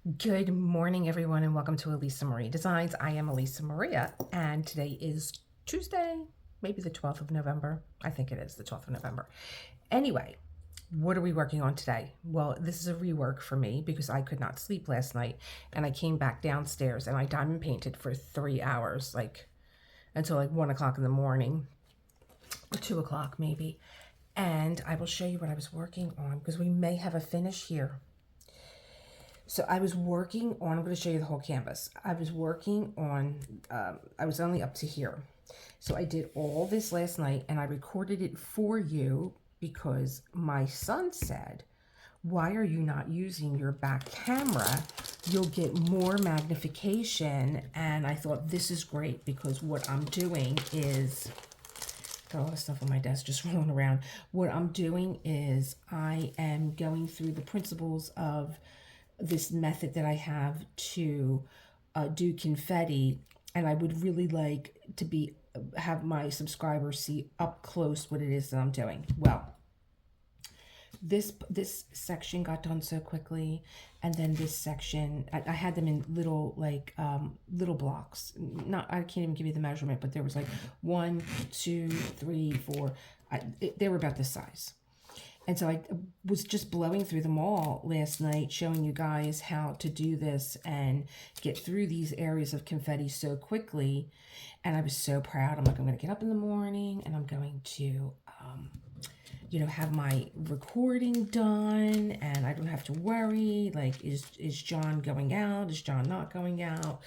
Good morning, everyone, and welcome to Elisa Marie Designs. I am Elisa Maria, and today is Tuesday, maybe the 12th of November. I think it is the 12th of November. Anyway, what are we working on today? Well, this is a rework for me because I could not sleep last night, and I came back downstairs and I diamond painted for 3 hours, until 1 o'clock in the morning, or 2 o'clock maybe. And I will show you what I was working on because we may have a finish here. So I was working on, I'm going to show you the whole canvas. I was working on, I was only up to here. So I did all this last night and I recorded it for you because my son said, why are you not using your back camera? You'll get more magnification. And I thought this is great because what I'm doing is, got all this stuff on my desk just rolling around. What I'm doing is I am going through the principles of this method that I have to do confetti, and I would really like to have my subscribers see up close what it is that I'm doing. Well, this section got done so quickly, and then this section I had them in little little blocks. Not, I can't even give you the measurement, but there was 1, 2, 3, 4. They were about this size. And so I was just blowing through them all last night, showing you guys how to do this and get through these areas of confetti so quickly. And I was so proud. I'm going to get up in the morning and I'm going to, have my recording done, and I don't have to worry, is John going out? Is John not going out?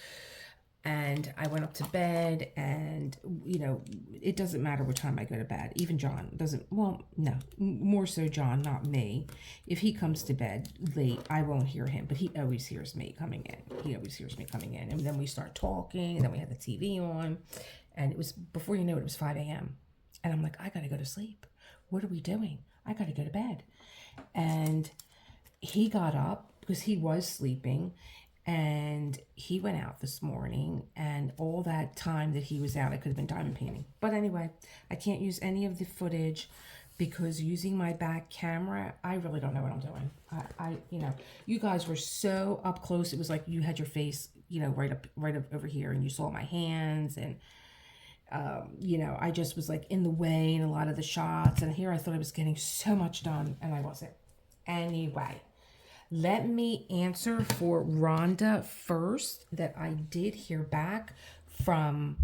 And I went up to bed, and, it doesn't matter what time I go to bed. Even John doesn't, well, no, more so John, not me. If he comes to bed late, I won't hear him, but he always hears me coming in. He always hears me coming in. And then we start talking, and then we have the TV on. And it was, before you know it was 5 a.m. And I'm like, I got to go to sleep. What are we doing? I got to go to bed. And he got up because he was sleeping. And he went out this morning, and all that time that he was out, I could have been diamond painting. But anyway, I can't use any of the footage because using my back camera, I really don't know what I'm doing. You guys were so up close. It was like you had your face, right up over here, and you saw my hands, and I just was in the way in a lot of the shots. And here I thought I was getting so much done, and I wasn't. Anyway. Let me answer for Rhonda first, that I did hear back from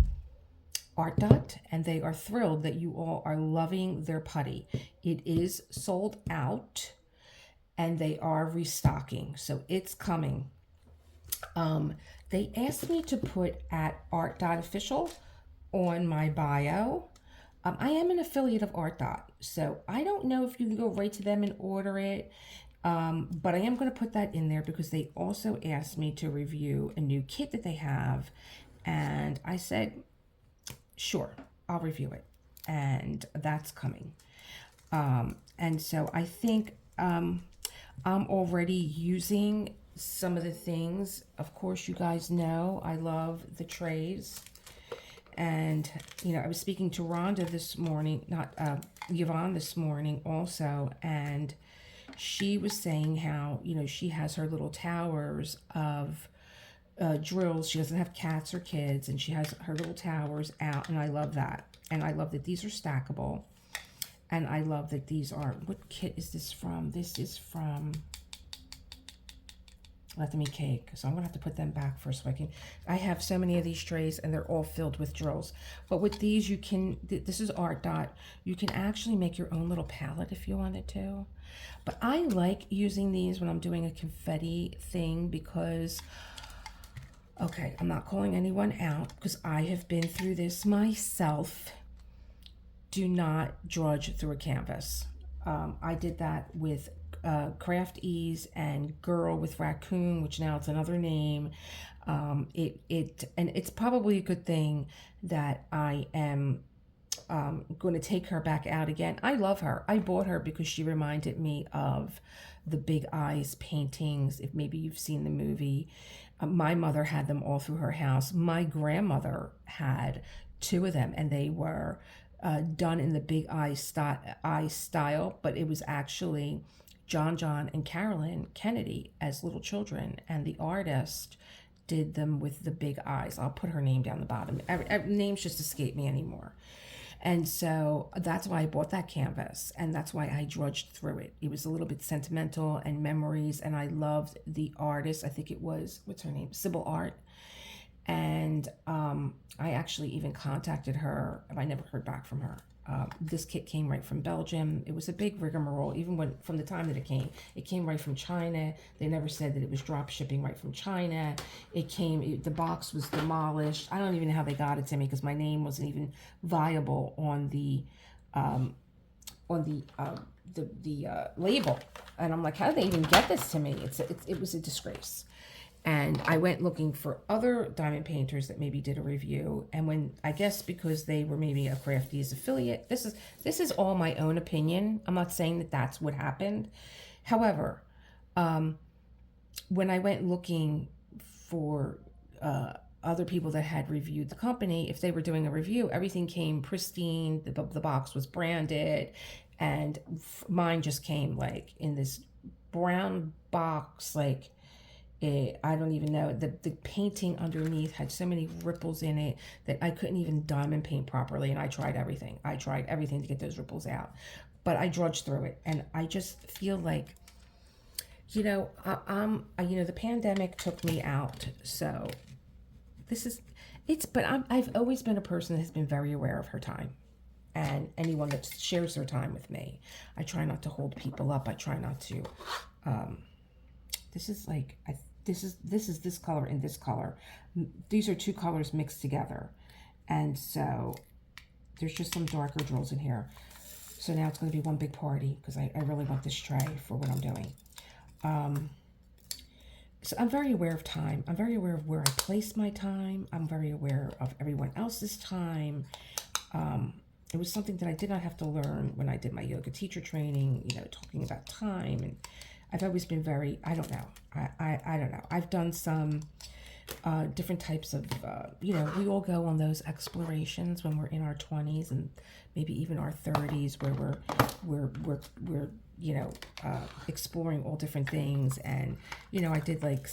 ARTDOT, and they are thrilled that you all are loving their putty. It is sold out, and they are restocking, so it's coming. They asked me to put at ARTDOT Official on my bio. I am an affiliate of ARTDOT, so I don't know if you can go right to them and order it. But I am going to put that in there because they also asked me to review a new kit that they have. And I said, sure, I'll review it. And that's coming. And so I think I'm already using some of the things. Of course, you guys know I love the trays. And, I was speaking to Rhonda this morning, not Yvonne this morning also, and she was saying how, she has her little towers of drills. She doesn't have cats or kids, and she has her little towers out, and I love that. And I love that these are stackable, and I love that these are, what kit is this from? This is from Let Them Eat Cake. So I'm gonna have to put them back for a second. I have so many of these trays, and they're all filled with drills. But with these, you can, this is ARTDOT. You can actually make your own little palette if you wanted to. But I like using these when I'm doing a confetti thing because, okay, I'm not calling anyone out because I have been through this myself. Do not drudge through a canvas. I did that with Craft Ease and Girl with Raccoon, which now it's another name. And it's probably a good thing that I am going to take her back out again. I love her. I bought her because she reminded me of the Big Eyes paintings. If maybe you've seen the movie, my mother had them all through her house. My grandmother had 2 of them, and they were done in the Big Eye style, but it was actually John and Carolyn Kennedy as little children, and the artist did them with the big eyes. I'll put her name down the bottom. Names just escape me anymore. And so that's why I bought that canvas, and that's why I drudged through it. It was a little bit sentimental and memories, and I loved the artist. I think it was, what's her name? Sybil Art. And I actually even contacted her, and I never heard back from her. This kit came right from Belgium. It was a big rigmarole, even when from the time that it came right from China. They never said that it was drop shipping right from China. The box was demolished. I don't even know how they got it to me because my name wasn't even viable on the label. And I'm like, how did they even get this to me? It was a disgrace. And I went looking for other diamond painters that maybe did a review. And when, I guess because they were maybe a Crafties affiliate, this is all my own opinion. I'm not saying that that's what happened. However, when I went looking for other people that had reviewed the company, if they were doing a review, everything came pristine. The box was branded, and mine just came like in this brown box, like, I don't even know. The painting underneath had so many ripples in it that I couldn't even diamond paint properly. And I tried everything. I tried everything to get those ripples out. But I drudged through it. And I just feel like, the pandemic took me out. So but I've always been a person that has been very aware of her time. And anyone that shares their time with me. I try not to hold people up. I try not to... This is like, this is this color and this color. These are two colors mixed together. And so there's just some darker drills in here. So now it's going to be one big party because I really want this tray for what I'm doing. So I'm very aware of time. I'm very aware of where I place my time. I'm very aware of everyone else's time. It was something that I did not have to learn when I did my yoga teacher training, talking about time. And I've always been very, I don't know. I don't know. I've done some different types of, we all go on those explorations when we're in our 20s and maybe even our 30s where we're exploring all different things. And, I did like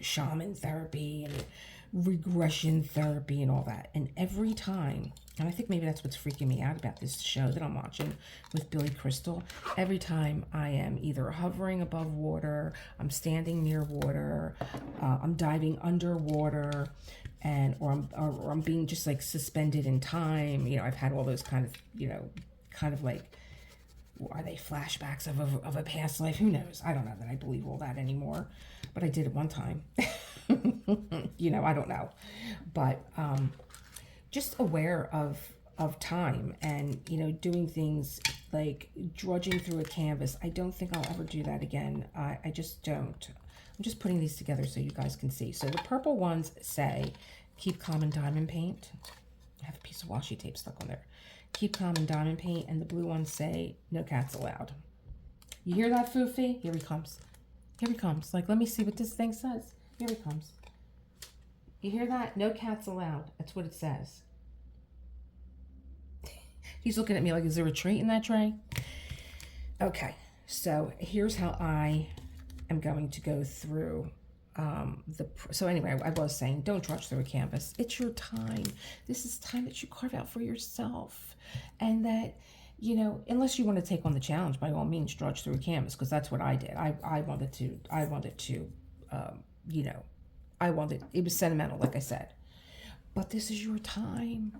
shaman therapy and regression therapy and all that. And every time, and I think maybe that's what's freaking me out about this show that I'm watching with Billy Crystal. Every time I am either hovering above water, I'm standing near water, I'm diving underwater, or I'm being just like suspended in time. I've had all those kind of like, are they flashbacks of a past life? Who knows? I don't know that I believe all that anymore, but I did it one time. I don't know, but just aware of time and, doing things like drudging through a canvas. I don't think I'll ever do that again. I just don't. I'm just putting these together so you guys can see. So the purple ones say, keep calm and diamond paint. I have a piece of washi tape stuck on there. Keep calm and diamond paint. And the blue ones say, no cats allowed. You hear that, Foofy? Here he comes. Here he comes. Like, let me see what this thing says. Here he comes. You hear that? No cats allowed. That's what it says. He's looking at me like, is there a treat in that tray? Okay, so here's how I am going to go through so anyway, I was saying, don't drudge through a canvas. It's your time. This is time that you carve out for yourself. And that, unless you want to take on the challenge, by all means, drudge through a canvas, because that's what I did. I wanted to, it was sentimental, like I said. But this is your time,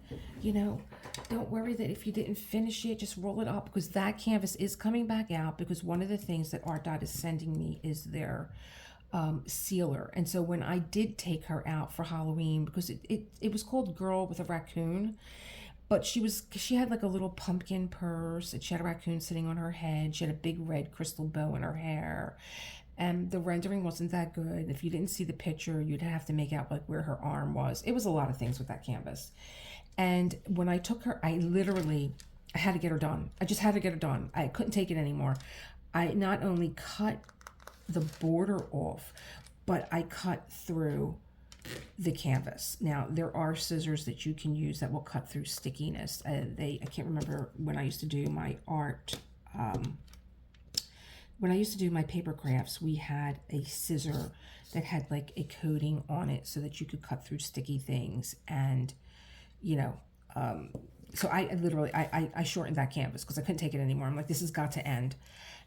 Don't worry that if you didn't finish it, just roll it up, because that canvas is coming back out, because one of the things that ARTDOT is sending me is their sealer. And so when I did take her out for Halloween, because it was called Girl with a Raccoon, but she had like a little pumpkin purse, and she had a raccoon sitting on her head. She had a big red crystal bow in her hair. And the rendering wasn't that good. If you didn't see the picture, you'd have to make out like where her arm was. It was a lot of things with that canvas. And when I took her, I had to get her done. I just had to get her done. I couldn't take it anymore. I not only cut the border off, but I cut through the canvas. Now, there are scissors that you can use that will cut through stickiness. I can't remember when I used to do my art, when I used to do my paper crafts, we had a scissor that had like a coating on it so that you could cut through sticky things. And, you know, so I literally, I shortened that canvas because I couldn't take it anymore. I'm like, this has got to end.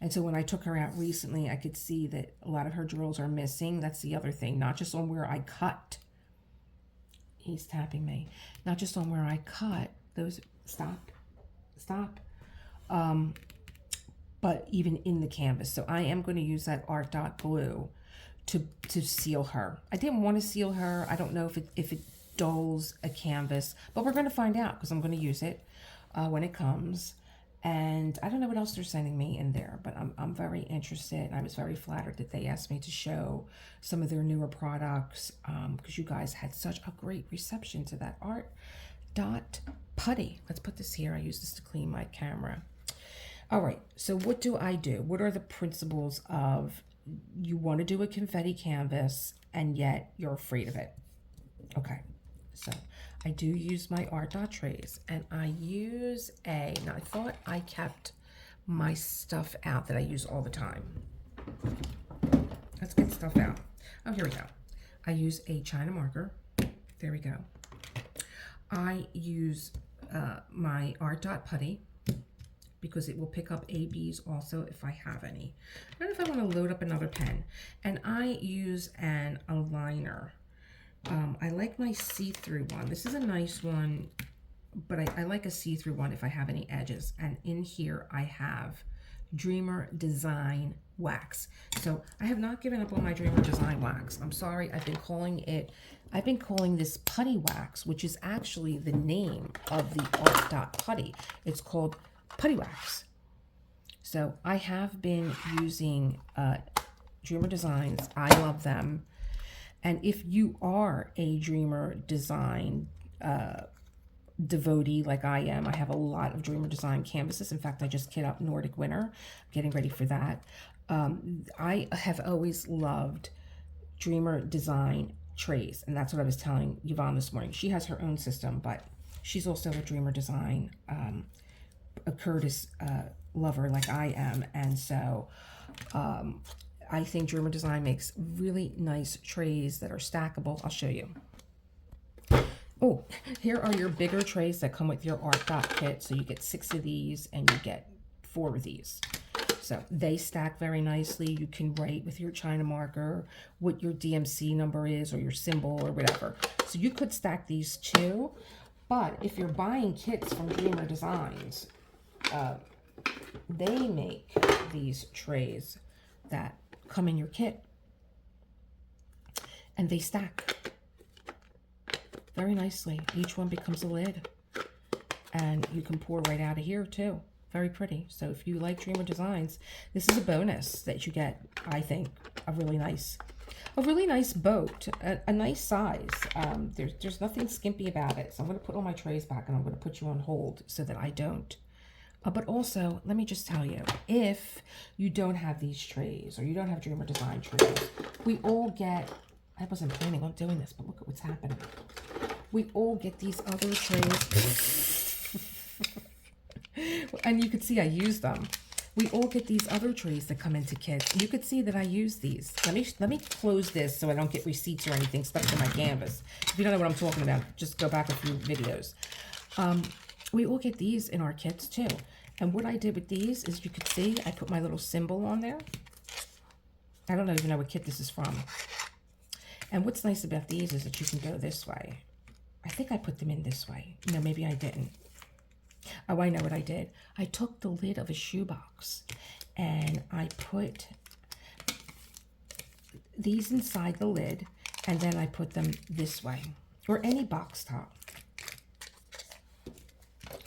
And so when I took her out recently, I could see that a lot of her drills are missing. That's the other thing, not just on where I cut. He's tapping me. Not just on where I cut those, stop. But even in the canvas. So I am going to use that ARTDOT glue to seal her. I didn't want to seal her. I don't know if it dulls a canvas, but we're going to find out because I'm going to use it when it comes. And I don't know what else they're sending me in there, but I'm very interested. I was very flattered that they asked me to show some of their newer products because you guys had such a great reception to that ARTDOT Putty. Let's put this here. I use this to clean my camera. All right, so what do I do? What are the principles of you want to do a confetti canvas and yet you're afraid of it? Okay, so I do use my ARTDOT trays, and I use now I thought I kept my stuff out that I use all the time. Let's get stuff out. Oh, here we go. I use a China marker. There we go. I use my ARTDOT Putty, because it will pick up ABs also if I have any. I don't know if I want to load up another pen. And I use an aligner. I like my see-through one. This is a nice one, but I like a see-through one if I have any edges. And in here I have Dreamer Design Wax. So I have not given up on my Dreamer Design Wax. I'm sorry, I've been calling this Putty Wax, which is actually the name of the ARTDOT Putty. It's called Putty Wax. So I have been using Dreamer Designs. I love them. And if you are a Dreamer Design devotee like I am, I have a lot of Dreamer Design canvases. In fact, I just kit up Nordic Winter. I'm getting ready for that. I have always loved Dreamer Design trays, and that's what I was telling Yvonne this morning. She has her own system, but she's also a Dreamer Design a Curtis lover like I am, and so I think Dreamer Design makes really nice trays that are stackable. I'll show you. Oh, here are your bigger trays that come with your ARTDOT kit. So you get 6 of these and you get 4 of these. So they stack very nicely. You can write with your China marker what your DMC number is or your symbol or whatever. So you could stack these too. But if you're buying kits from Dreamer Designs, they make these trays that come in your kit, and they stack very nicely. Each one becomes a lid, and you can pour right out of here too. Very pretty. So if you like Dreamer Designs, this is a bonus that you get. I think a really nice boat, a nice size. There's nothing skimpy about it. So I'm going to put all my trays back, and I'm going to put you on hold so that I don't. But also, let me just tell you, if you don't have these trays or you don't have Dreamer Design trays, we all get, I wasn't planning on doing this, but look at what's happening. We all get these other trays. And you can see I use them. We all get these other trays that come into kits. You could see that I use these. Let me close this so I don't get receipts or anything stuck to my canvas. If you don't know what I'm talking about, just go back a few videos. We all get these in our kits too. And what I did with these is, you could see I put my little symbol on there. I don't even know what kit this is from. And what's nice about these is that you can go this way. I think I put them in this way. No, maybe I didn't. Oh, I know what I did. I took the lid of a shoebox and I put these inside the lid, and then I put them this way, or any box top.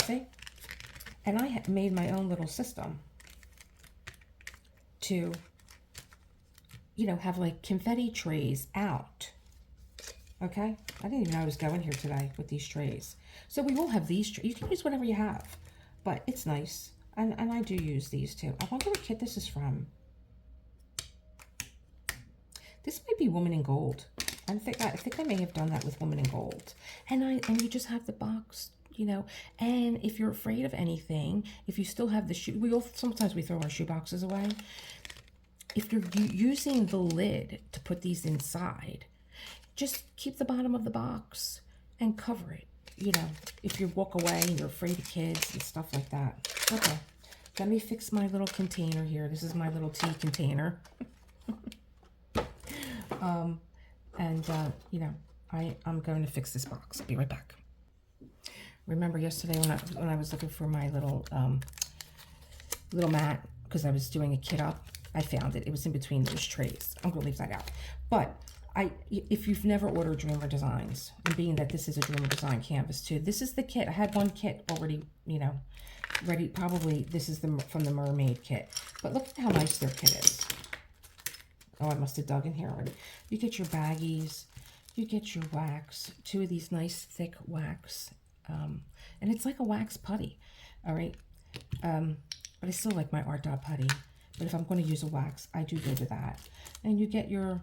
See? And I had made my own little system to, you know, have like confetti trays out. Okay? I didn't even know I was going here today with these trays. So we will have these trays. You can use whatever you have, but it's nice. And I do use these too. I wonder what kit this is from. This might be Woman in Gold. I think I may have done that with Woman in Gold. And you just have the box, you know. And if you're afraid of anything, if you still have the shoe, sometimes we throw our shoe boxes away. if you're using the lid to put these inside, just keep the bottom of the box and cover it. You know, if you walk away and you're afraid of kids and stuff like that. Okay, let me fix my little container here. This is my little tea container. You know, I'm going to fix this box. I'll be right back. Remember yesterday when I was looking for my little mat, because I was doing a kit up, I found it. It was in between those trays. I'm going to leave that out. But if you've never ordered Dreamer Designs, and being that this is a Dreamer Design canvas too, this is the kit. I had one kit already, you know, ready. Probably this is from the Mermaid kit. But look at how nice their kit is. Oh, I must have dug in here already. You get your baggies. You get your wax. 2 of these nice thick wax. And it's like a wax putty. All right. But I still like my ARTDOT putty. But if I'm going to use a wax, I do go to that. And you get your,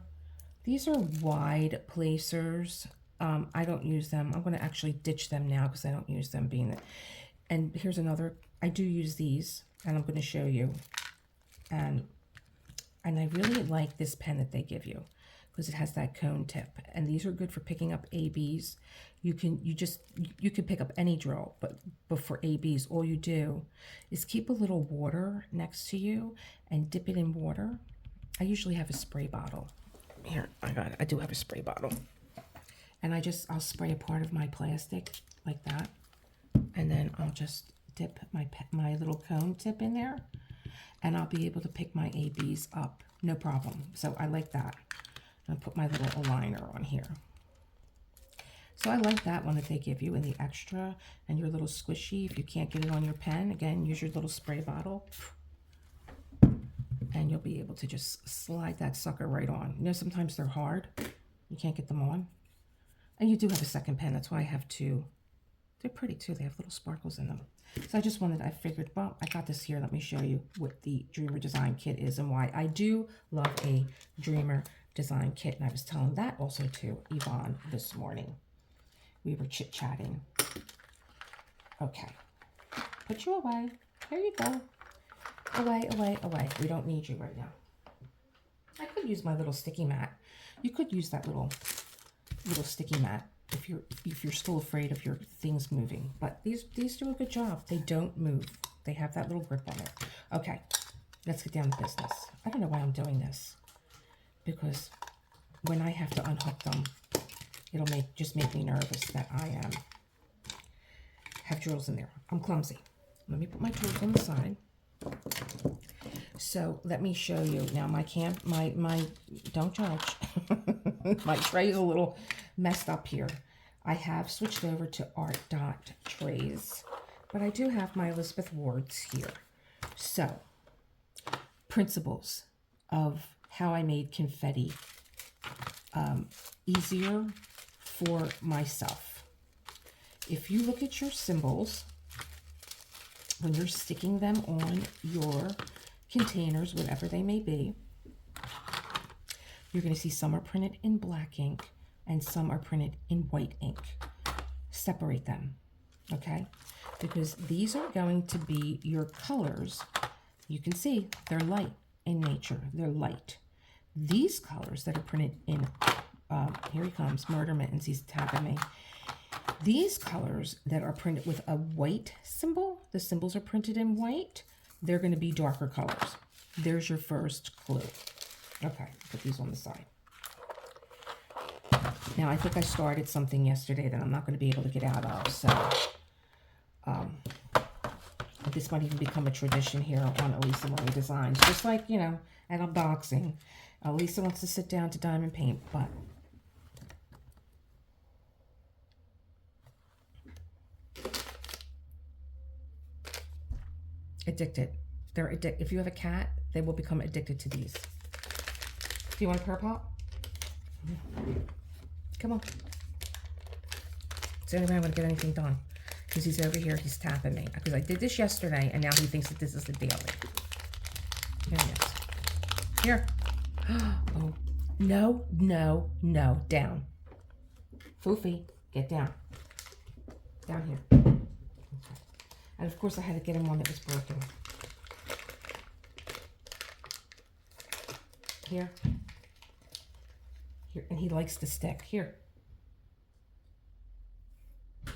these are wide placers. I don't use them. I'm going to actually ditch them now because I don't use them being that. And here's another, I do use these and I'm going to show you. And I really like this pen that they give you because it has that cone tip. And these are good for picking up ABs. You can pick up any drill, but for ABs, all you do is keep a little water next to you and dip it in water. I usually have a spray bottle. Here, I do have a spray bottle. And I'll spray a part of my plastic like that. And then I'll just dip my little cone tip in there. And I'll be able to pick my ABs up, no problem. So I like that. I'll put my little aligner on here. So I like that one that they give you in the extra and your little squishy. If you can't get it on your pen, again, use your little spray bottle. And you'll be able to just slide that sucker right on. You know, sometimes they're hard. You can't get them on. And you do have a second pen. That's why I have 2. They're pretty too. They have little sparkles in them. So I figured, well, I got this here. Let me show you what the Dreamer Design Kit is and why. I do love a Dreamer Design Kit. And I was telling that also to Yvonne this morning. We were chit-chatting. Okay. Put you away. Here you go. Away, away, away. We don't need you right now. I could use my little sticky mat. You could use that little sticky mat if you're still afraid of your things moving. But these do a good job. They don't move. They have that little grip on it. Okay, let's get down to business. I don't know why I'm doing this, because when I have to unhook them, it'll just make me nervous that I have drills in there. I'm clumsy. Let me put my tools on the side. So let me show you now. My don't judge. My tray is a little messed up here. I have switched over to ARTDOT trays, but I do have my Elizabeth Wards here. So, principles of how I made confetti easier for myself. If you look at your symbols, when you're sticking them on your containers, whatever they may be, you're going to see some are printed in black ink and some are printed in white ink. Separate them, okay? Because these are going to be your colors. You can see they're light in nature. They're light. These colors that are printed in, here he comes, Murder Mittens, he's tapping me. These colors that are printed with a white symbol, the symbols are printed in white, they're going to be darker colors. There's your first clue. Okay, put these on the side. Now, I think I started something yesterday that I'm not going to be able to get out of, so this might even become a tradition here on Elisa Marie Designs. Just like, you know, at unboxing. Elisa wants to sit down to diamond paint, but addicted. They're addicted. If you have a cat, they will become addicted to these. Do you want a purr pop? Come on. It's the only way I'm going to get anything done. Because he's over here, he's tapping me. Because I did this yesterday, and now he thinks that this is the daily. Here he is. Here. Oh. No, no, no. Down. Foofy, get down. Down here. Okay. And of course, I had to get him one that was broken. Here. Here. And he likes to stick. Here.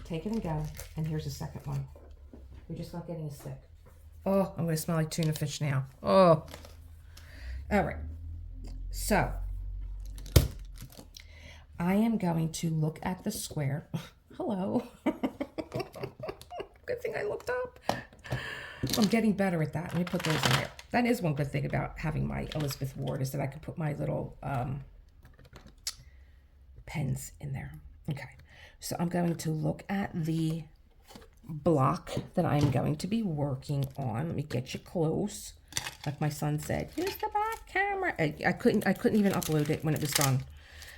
Take it and go. And here's the second one. You're just not getting a stick. Oh, I'm going to smell like tuna fish now. Oh. All right. So, I am going to look at the square. Hello. Good thing I looked up. I'm getting better at that. Let me put those in there. That is one good thing about having my Elizabeth Ward, is that I can put my little pens in there. Okay. So I'm going to look at the block that I'm going to be working on. Let me get you close. Like my son said, use the back camera. I couldn't even upload it when it was done.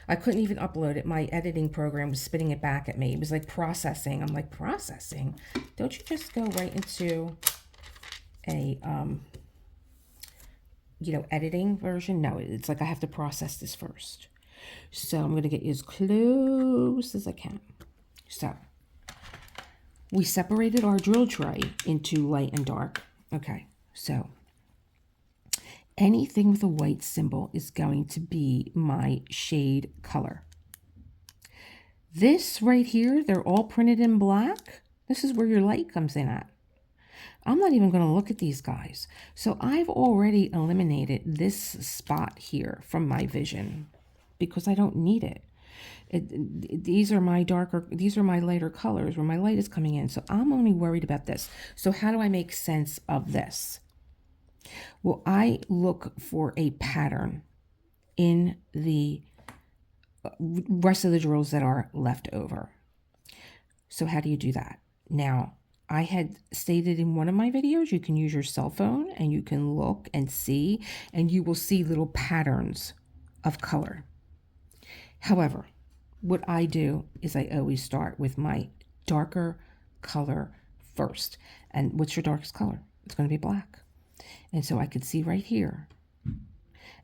I couldn't even upload it. My editing program was spitting it back at me. It was like processing. I'm like, processing? Don't you just go right into a you know, editing version? No, it's like I have to process this first. So I'm going to get you as close as I can. So we separated our drill tray into light and dark. Okay, so anything with a white symbol is going to be my shade color. This right here, they're all printed in black. This is where your light comes in at. I'm not even going to look at these guys. So I've already eliminated this spot here from my vision because I don't need it. These are my lighter colors where my light is coming in. So I'm only worried about this. So how do I make sense of this? Well, I look for a pattern in the rest of the drills that are left over. So how do you do that? Now, I had stated in one of my videos, you can use your cell phone and you can look and see, and you will see little patterns of color. However, what I do is I always start with my darker color first. And what's your darkest color? It's going to be black. And so I could see right here.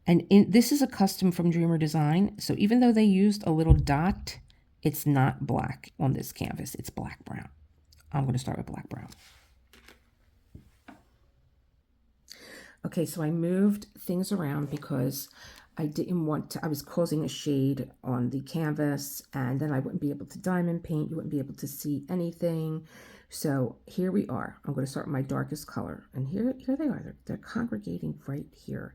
And this is a custom from Dreamer Design. So even though they used a little dot, it's not black on this canvas. It's black brown. I'm going to start with black brown. Okay, so I moved things around because I didn't want to, I was causing a shade on the canvas, and then I wouldn't be able to diamond paint. You wouldn't be able to see anything. So here we are. I'm going to start with my darkest color. And here they are. They're congregating right here.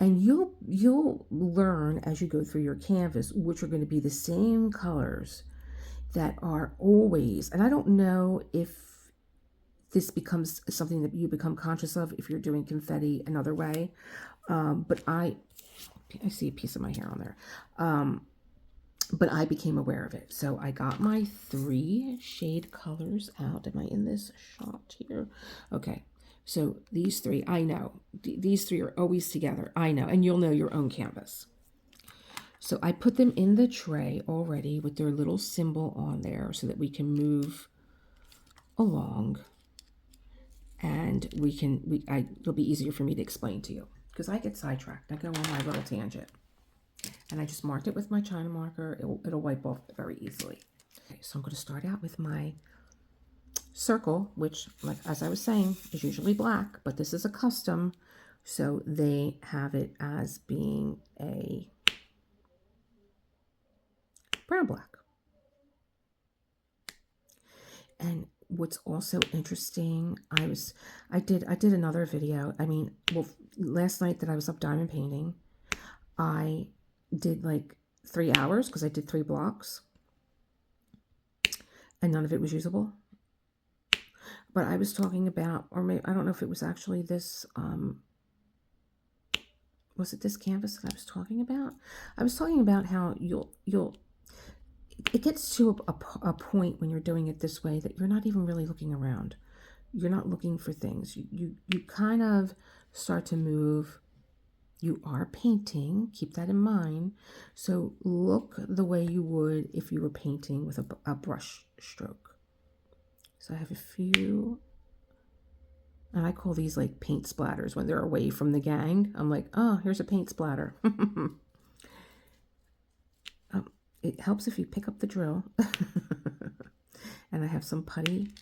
And you'll learn as you go through your canvas, which are going to be the same colors that are always, and I don't know if this becomes something that you become conscious of if you're doing confetti another way. But I see a piece of my hair on there. But I became aware of it. So I got my 3 shade colors out. Am I in this shot here? Okay. So these 3, I know. These 3 are always together. I know. And you'll know your own canvas. So I put them in the tray already with their little symbol on there so that we can move along. And it'll be easier for me to explain to you because I get sidetracked. I go on my little tangent. And I just marked it with my China marker. It'll wipe off very easily. Okay, so I'm going to start out with my circle, which, like as I was saying, is usually black, but this is a custom, so they have it as being a brown black. And what's also interesting, I did another video. I mean, well, last night that I was up diamond painting, I did like 3 hours because I did 3 blocks and none of it was usable. But I was talking about, or maybe, I don't know if it was actually this, was it this canvas that I was talking about? I was talking about how it gets to a point when you're doing it this way that you're not even really looking around. You're not looking for things. You kind of start to move. You are painting, keep that in mind. So look the way you would if you were painting with a brush stroke. So I have a few, and I call these like paint splatters when they're away from the gang. I'm like, oh, here's a paint splatter. It helps if you pick up the drill. And I have some putty.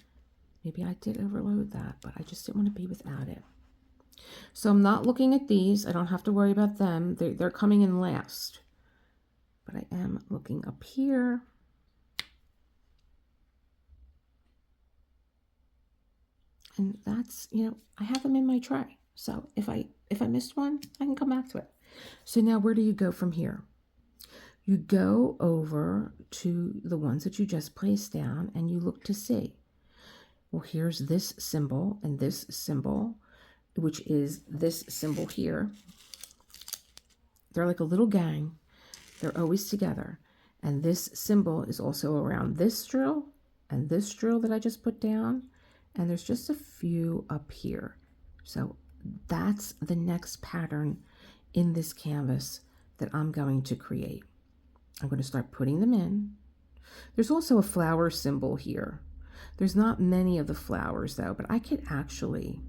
Maybe I did overload that, but I just didn't want to be without it. So I'm not looking at these. I don't have to worry about them. They're coming in last. But I am looking up here. And that's, you know, I have them in my tray. So if I missed one, I can come back to it. So now where do you go from here? You go over to the ones that you just placed down and you look to see. Well, here's this symbol and this symbol, which is this symbol here. They're like a little gang. They're always together. And this symbol is also around this drill and this drill that I just put down. And there's just a few up here. So that's the next pattern in this canvas that I'm going to create. I'm going to start putting them in. There's also a flower symbol here. There's not many of the flowers though, but I could actually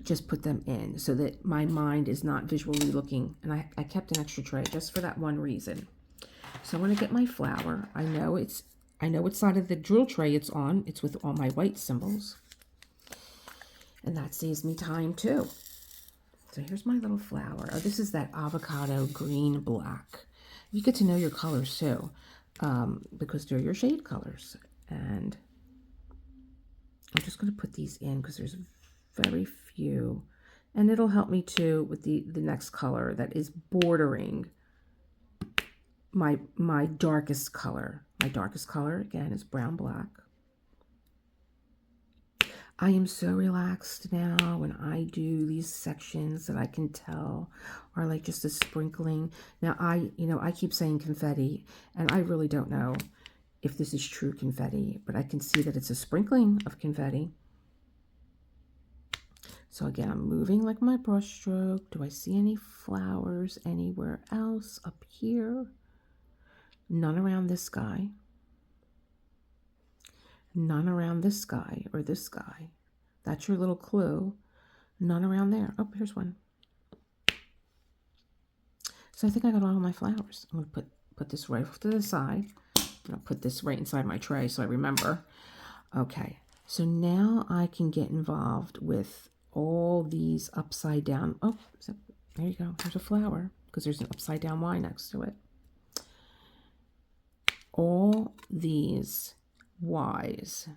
just put them in so that my mind is not visually looking. And I kept an extra tray just for that one reason. So I'm going to get my flower. I know what side of the drill tray it's on. It's with all my white symbols. And that saves me time too. So here's my little flower. Oh, this is that avocado green black. You get to know your colors too, because they're your shade colors. And I'm just going to put these in because there's very few. And it'll help me too with the next color that is bordering my darkest color. My darkest color, again, is brown black. I am so relaxed now when I do these sections that I can tell are like just a sprinkling. Now I keep saying confetti, and I really don't know if this is true confetti, but I can see that it's a sprinkling of confetti. So again, I'm moving like my brush stroke. Do I see any flowers anywhere else up here? None around this guy. None around this guy or this guy. That's your little clue. None around there. Oh, here's one. So I think I got all my flowers. I'm going to put this right off to the side. I'm going to put this right inside my tray so I remember. Okay, so now I can get involved with all these upside down. Oh, so there you go. There's a flower because there's an upside down Y next to it. All these Y's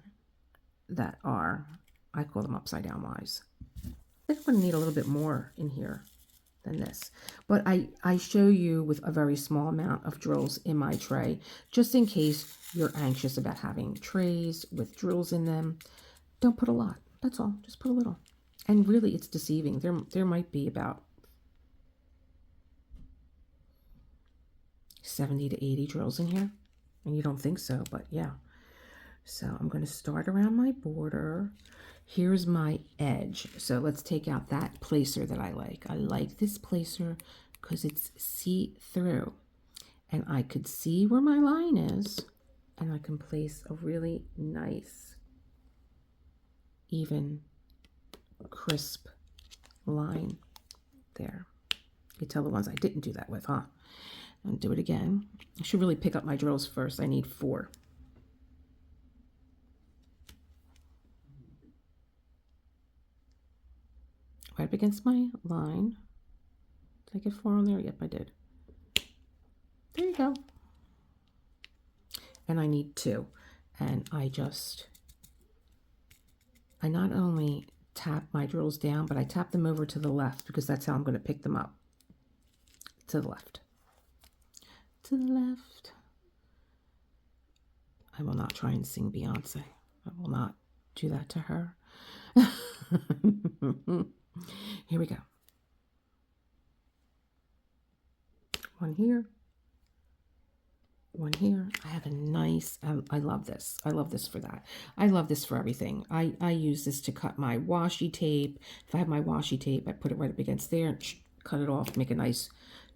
that are, I call them upside down Y's. I think I'm going to need a little bit more in here than this. But I show you with a very small amount of drills in my tray, just in case you're anxious about having trays with drills in them. Don't put a lot. That's all. Just put a little. And really, it's deceiving. There might be about 70 to 80 drills in here. And you don't think so, but yeah. So I'm going to start around my border. Here's my edge. So let's take out that placer that I like. I like this placer because it's see-through. And I could see where my line is. And I can place a really nice, even, crisp line there. You tell the ones I didn't do that with, huh? And do it again. I should really pick up my drills first. I need 4. Right up against my line. Did I get 4 on there? Yep, I did. There you go. And I need 2. And I not only tap my drills down, but I tap them over to the left because that's how I'm going to pick them up. To the left. To the left. I will not try and sing Beyonce. I will not do that to her. Here we go. One here. One here. I have a nice, I love this. I love this for that. I love this for everything. I use this to cut my washi tape. If I have my washi tape, I put it right up against there and cut it off, make a nice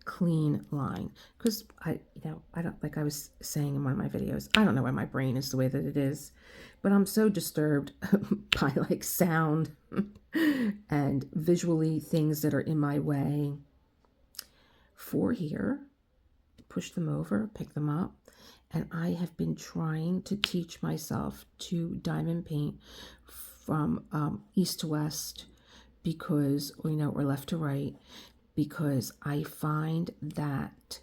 clean line. Because I don't, like I was saying in one of my videos, I don't know why my brain is the way that it is, but I'm so disturbed by like sound and visually things that are in my way. 4 here. Push them over, pick them up, and I have been trying to teach myself to diamond paint from east to west because, or left to right, because I find that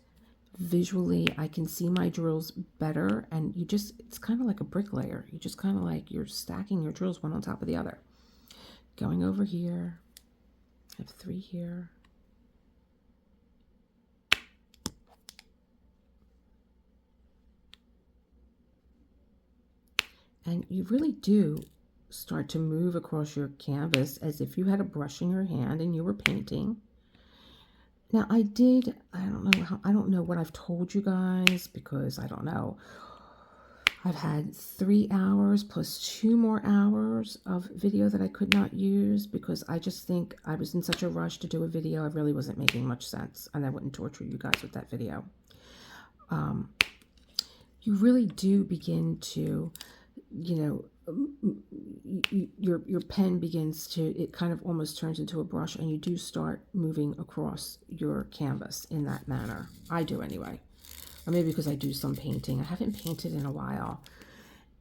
visually I can see my drills better, and it's kind of like a bricklayer. You just kind of like, you're stacking your drills one on top of the other. Going over here, I have 3 here. And you really do start to move across your canvas as if you had a brush in your hand and you were painting. Now I don't know what I've told you guys, because I don't know. I've had 3 hours plus 2 more hours of video that I could not use because I just think I was in such a rush to do a video. I really wasn't making much sense, and I wouldn't torture you guys with that video. You really do begin to, your pen begins to, it kind of almost turns into a brush, and you do start moving across your canvas in that manner. I do anyway. Or maybe because I do some painting. I haven't painted in a while,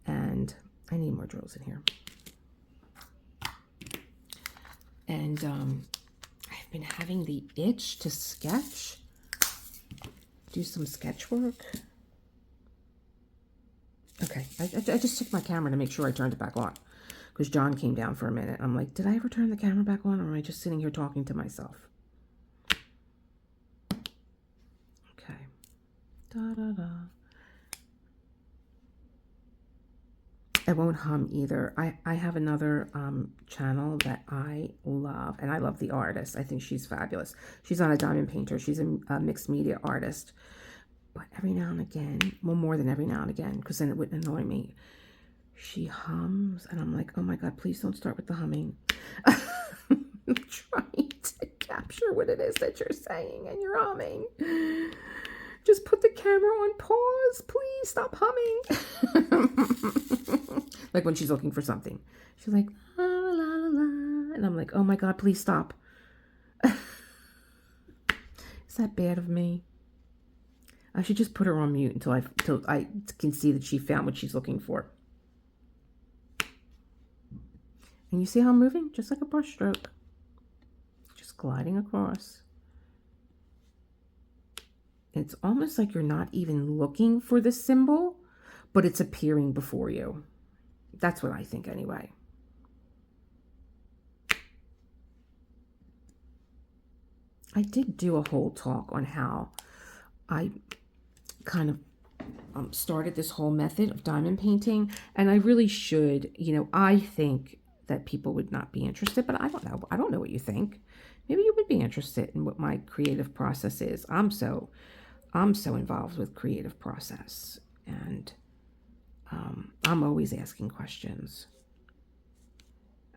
and I need more drills in here. And I've been having the itch to sketch, do some sketch work. Okay, I just took my camera to make sure I turned it back on, because John came down for a minute. I'm like, did I ever turn the camera back on, or am I just sitting here talking to myself? Okay. Da-da-da. I won't hum either. I have another channel that I love, and I love the artist. I think she's fabulous. She's not a diamond painter. She's a mixed media artist. But every now and again, well, more than every now and again, because then it wouldn't annoy me, she hums, and I'm like, oh my God, please don't start with the humming. I'm trying to capture what it is that you're saying, and you're humming. Just put the camera on pause. Please stop humming. Like when she's looking for something. She's like, la, la, la, la. And I'm like, oh my God, please stop. Is that bad of me? I should just put her on mute until I can see that she found what she's looking for. And you see how I'm moving? Just like a brush stroke. Just gliding across. It's almost like you're not even looking for the symbol, but it's appearing before you. That's what I think anyway. I did do a whole talk on how I kind of started this whole method of diamond painting, and I really should, I think that people would not be interested, but I don't know. I don't know what you think. Maybe you would be interested in what my creative process is. I'm so involved with creative process, and I'm always asking questions.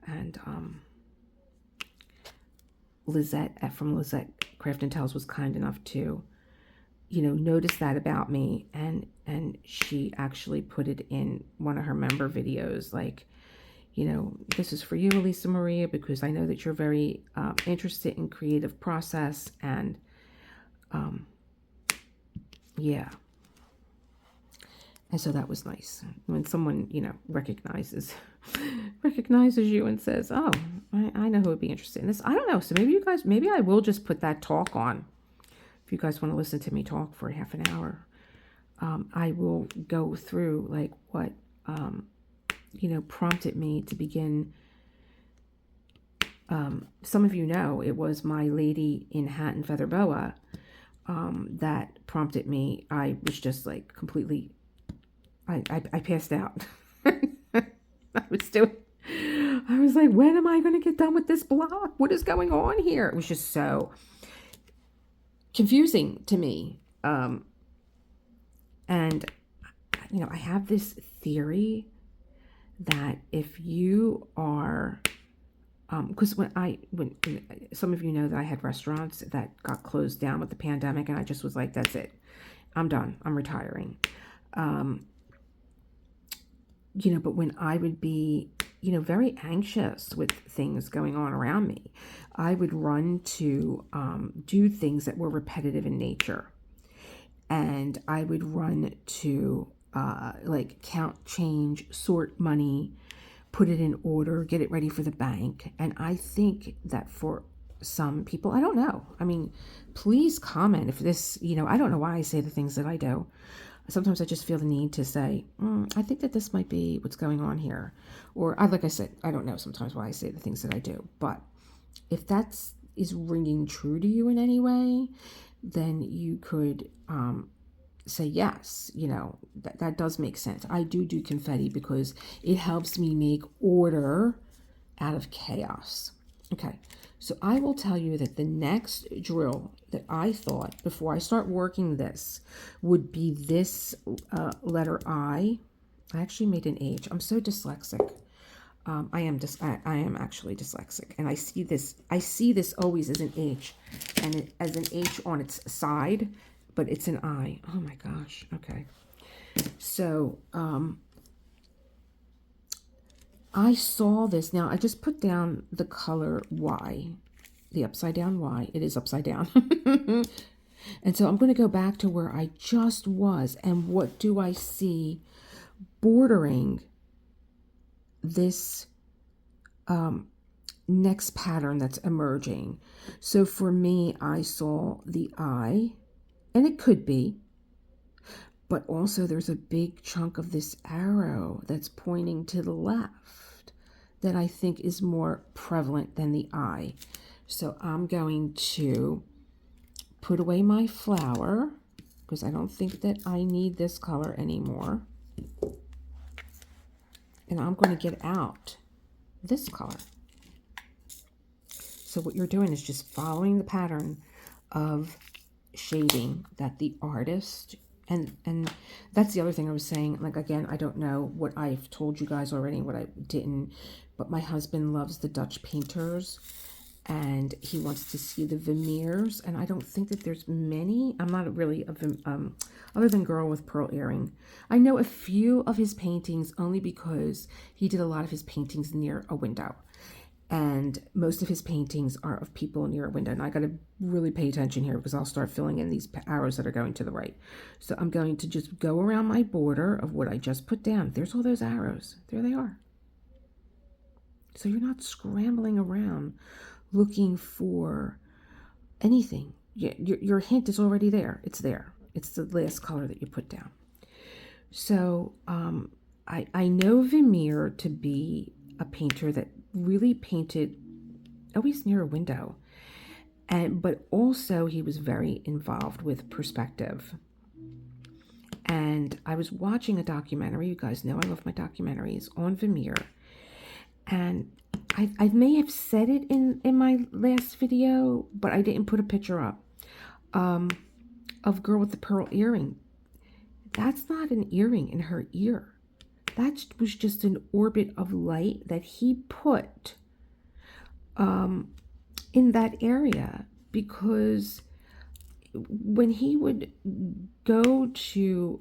And Lizette from Lizette Craft and Tells was kind enough to notice that about me, and she actually put it in one of her member videos, like, this is for you, Elisa Maria, because I know that you're very interested in creative process, and yeah. And so that was nice when someone, recognizes you and says, oh, I know who would be interested in this. I don't know. So maybe I will just put that talk on. If you guys want to listen to me talk for half an hour, I will go through like what, prompted me to begin. Some of you know it was my lady in hat and feather boa that prompted me. I was just like completely, I passed out. I was like, when am I going to get done with this block? What is going on here? It was just so confusing to me. And I have this theory that if you are, because when some of you know that I had restaurants that got closed down with the pandemic, and I just was like, that's it, I'm done, I'm retiring. But when I would be, very anxious with things going on around me, I would run to do things that were repetitive in nature. And I would run to like count change, sort money, put it in order, get it ready for the bank. And I think that for some people, I don't know. I mean, please comment if this, I don't know why I say the things that I do. Sometimes I just feel the need to say, I think that this might be what's going on here. Or like I said, I don't know sometimes why I say the things that I do. But if that's is ringing true to you in any way, then you could say yes, that does make sense. I do confetti because it helps me make order out of chaos. Okay, so I will tell you that the next drill that I thought before I start working this would be this letter I. I actually made an H. I'm so dyslexic. I am actually dyslexic, and I see this always as an H, and as an H on its side, but it's an I. Oh my gosh. Okay. So I saw this. Now I just put down the color Y, the upside down Y. It is upside down. And so I'm going to go back to where I just was, and what do I see bordering this next pattern that's emerging? So for me, I saw the I, and it could be, but also there's a big chunk of this arrow that's pointing to the left that I think is more prevalent than the I. So I'm going to put away my flower because I don't think that I need this color anymore. And I'm going to get out this color. So what you're doing is just following the pattern of shading that the artist, and that's the other thing I was saying, like, again, I don't know what I've told you guys already and what I didn't, but my husband loves the Dutch painters and he wants to see the Vermeers, and I don't think that there's many. I'm not really other than Girl with Pearl Earring. I know a few of his paintings only because he did a lot of his paintings near a window, and most of his paintings are of people near a window. And I got to really pay attention here because I'll start filling in these arrows that are going to the right. So I'm going to just go around my border of what I just put down. There's all those arrows. There they are. So you're not scrambling around looking for anything. Your hint is already there. It's there. It's the last color that you put down. So I know Vermeer to be a painter that really painted always near a window, but also he was very involved with perspective. And I was watching a documentary. You guys know I love my documentaries on Vermeer, and I may have said it in my last video, but I didn't put a picture up of Girl with the Pearl Earring. That's not an earring in her ear. That was just an orbit of light that he put in that area, because when he would go to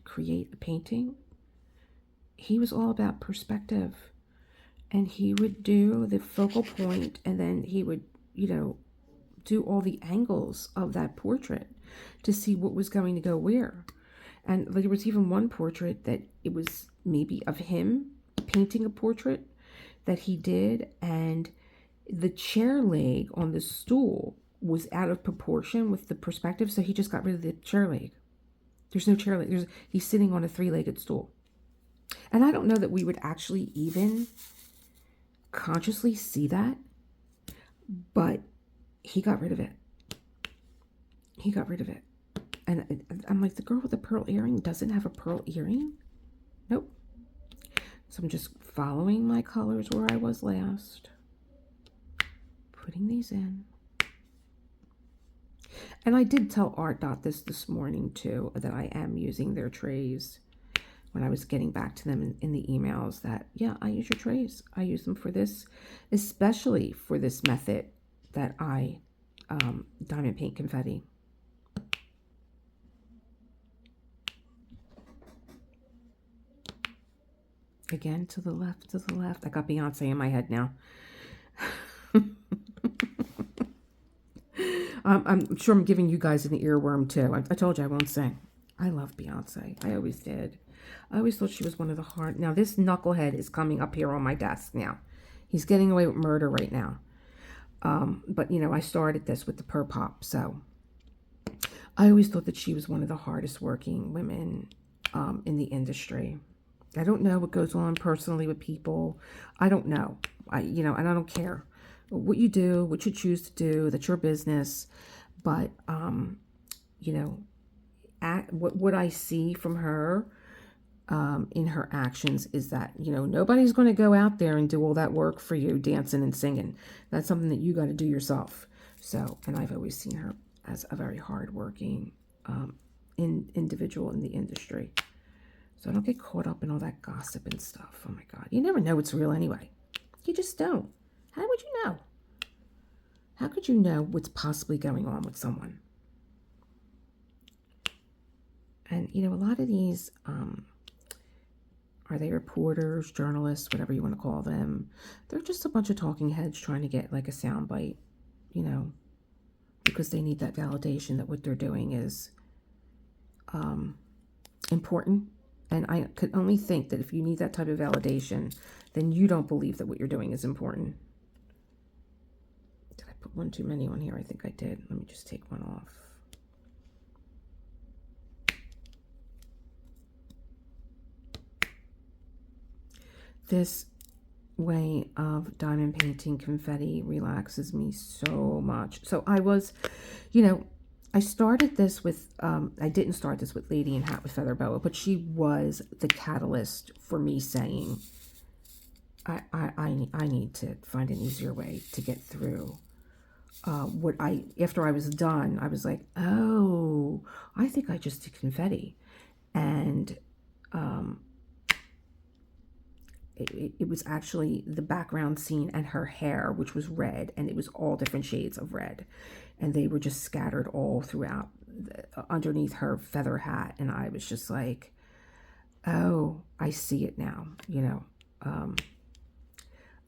create a painting, he was all about perspective. And he would do the focal point, and then he would, do all the angles of that portrait to see what was going to go where. And there was even one portrait that it was maybe of him painting a portrait that he did, and the chair leg on the stool was out of proportion with the perspective, so he just got rid of the chair leg. There's no chair leg. He's sitting on a three-legged stool. And I don't know that we would actually even consciously see that, but he got rid of it. He got rid of it. And I'm like, the Girl with the Pearl Earring doesn't have a pearl earring? Nope. So I'm just following my colors where I was last, putting these in. And I did tell ARTDOT this morning too, that I am using their trays. When I was getting back to them in the emails, that, yeah, I use your trays. I use them for this, especially for this method that I diamond paint confetti. Again, to the left, to the left. I got Beyonce in my head now. I'm sure I'm giving you guys an earworm too. I told you I won't sing. I love Beyonce. I always did. I always thought she was one of the hard. Now this knucklehead is coming up here on my desk now. He's getting away with murder right now. But you know, I started this with the Per Pop, so I always thought that she was one of the hardest working women in the industry. I don't know what goes on personally with people. I don't know. And I don't care what you do, what you choose to do. That's your business. But what I see from her in her actions is that nobody's going to go out there and do all that work for you, dancing and singing. That's something that you got to do yourself. So, and I've always seen her as a very hardworking individual in the industry. So I don't get caught up in all that gossip and stuff. Oh my God. You never know what's real anyway. You just don't. How would you know? How could you know what's possibly going on with someone? And, a lot of these, are they reporters, journalists, whatever you want to call them? They're just a bunch of talking heads trying to get like a soundbite, because they need that validation that what they're doing is important. And I could only think that if you need that type of validation, then you don't believe that what you're doing is important. Did I put one too many on here? I think I did. Let me just take one off. This way of diamond painting confetti relaxes me so much. So I was, I started this with, I didn't start this with Lady in Hat with Feather Boa, but she was the catalyst for me saying, I need to find an easier way to get through. After I was done, I was like, oh, I think I just did confetti. And, it was actually the background scene and her hair, which was red, and it was all different shades of red. And they were just scattered all throughout underneath her feather hat. And I was just like, oh, I see it now,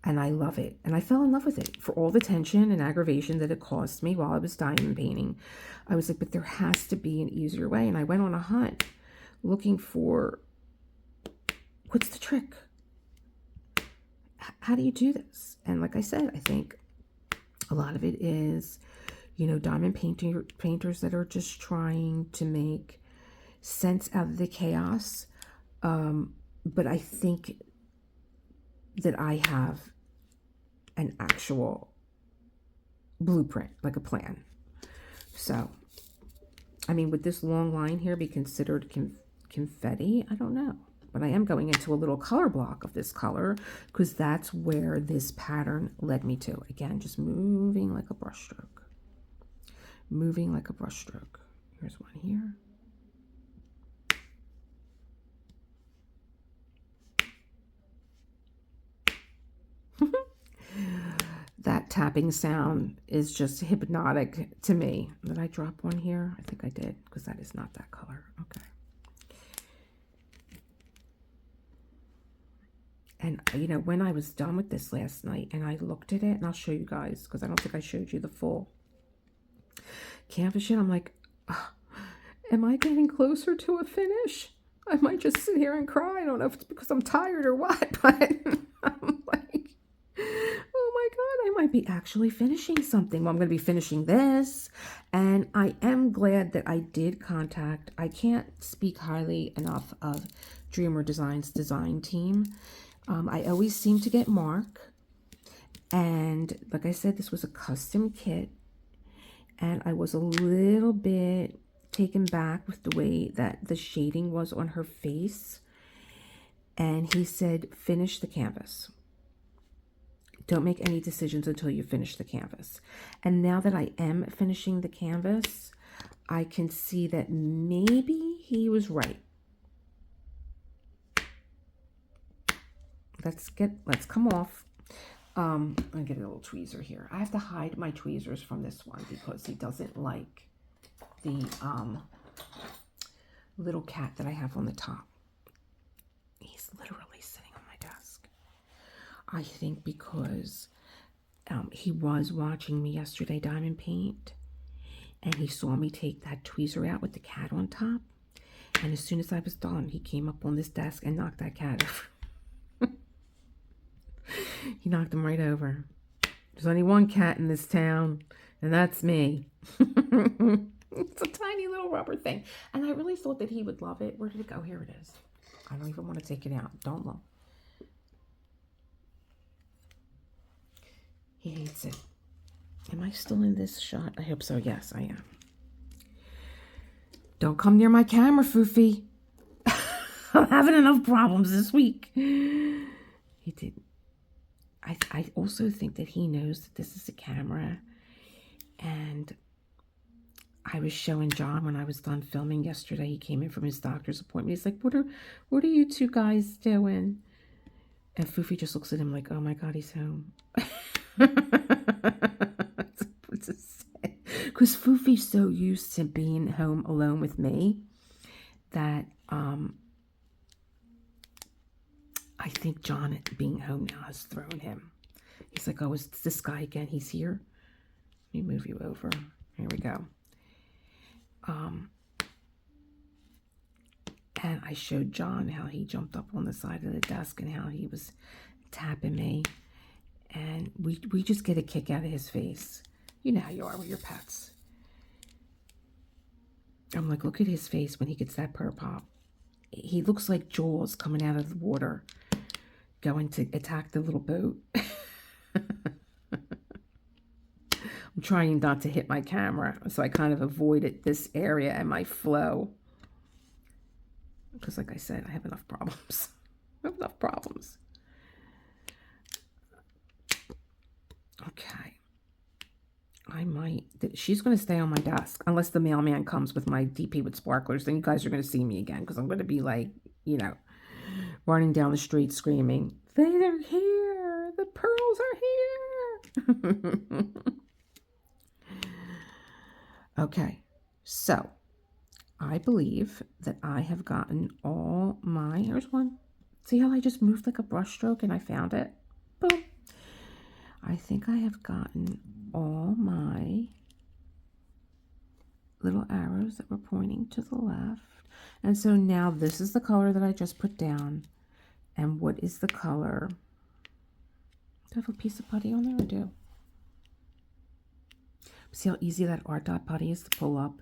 and I love it. And I fell in love with it for all the tension and aggravation that it caused me while I was diamond painting. I was like, but there has to be an easier way. And I went on a hunt looking for, what's the trick? How do you do this? And like I said, I think a lot of it is, diamond painters that are just trying to make sense out of the chaos. But I think that I have an actual blueprint, like a plan. So, I mean, would this long line here be considered confetti? I don't know. But I am going into a little color block of this color because that's where this pattern led me to. Again, just moving like a brush stroke. Moving like a brush stroke. Here's one here. That tapping sound is just hypnotic to me. Did I drop one here? I think I did because that is not that color. Okay. And, when I was done with this last night and I looked at it, and I'll show you guys because I don't think I showed you the full canvas yet. I'm like, oh, am I getting closer to a finish? I might just sit here and cry. I don't know if it's because I'm tired or what, but I'm like, oh my God, I might be actually finishing something. Well, I'm going to be finishing this. And I am glad that I did contact, I can't speak highly enough of Dreamer Designs design team. I always seem to get Mark, and like I said, this was a custom kit, and I was a little bit taken back with the way that the shading was on her face, and he said, finish the canvas. Don't make any decisions until you finish the canvas. And now that I am finishing the canvas, I can see that maybe he was right. Let's come off. I'm gonna get a little tweezer here. I have to hide my tweezers from this one because he doesn't like the little cat that I have on the top. He's literally sitting on my desk. I think because he was watching me yesterday diamond paint, and he saw me take that tweezer out with the cat on top, And as soon as I was done, he came up on this desk and knocked that cat over. He knocked him right over. There's only one cat in this town, and that's me. It's a tiny little rubber thing. And I really thought that he would love it. Where did it go? Here it is. I don't even want to take it out. Don't look. He hates it. Am I still in this shot? I hope so. Yes, I am. Don't come near my camera, Foofy. I'm having enough problems this week. He did. I also think that he knows that this is a camera. And I was showing John when I was done filming yesterday. He came in from his doctor's appointment. He's like, what are you two guys doing? And Foofy just looks at him like, oh my God, he's home. Because Foofy's so used to being home alone with me that I think John being home now has thrown him. He's like, oh, is this guy again? He's here. Let me move you over. Here we go. And I showed John how he jumped up on the side of the desk and how he was tapping me. And we just get a kick out of his face. You know how you are with your pets. I'm like, look at his face when he gets that purr pop. He looks like Jaws coming out of the water, going to attack the little boat. I'm trying not to hit my camera, so I kind of avoided this area and my flow. Because like I said, I have enough problems. I have enough problems. Okay. I might. She's going to stay on my desk. Unless the mailman comes with my DP with sparklers. Then you guys are going to see me again. Because I'm going to be like, you know, running down the street screaming, they're here. The pearls are here. Okay. So, I believe that I have gotten all my... Here's one. See how I just moved like a brush stroke and I found it? Boom. I think I have gotten all my little arrows that were pointing to the left. And so now this is the color that I just put down. And what is the color? Do I have a piece of putty on there? I do. See how easy that ARTDOT putty is to pull up?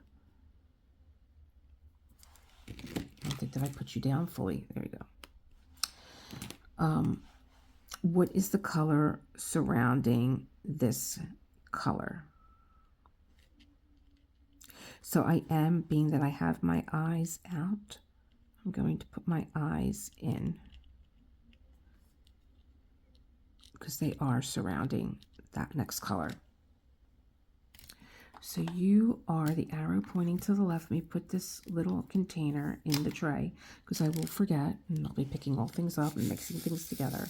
I don't think that I put you down fully. There we go. What is the color surrounding this color? So I am, being that I have my eyes out, I'm going to put my eyes in because they are surrounding that next color. So you are the arrow pointing to the left. Let me put this little container in the tray because I will forget, and I'll be picking all things up and mixing things together.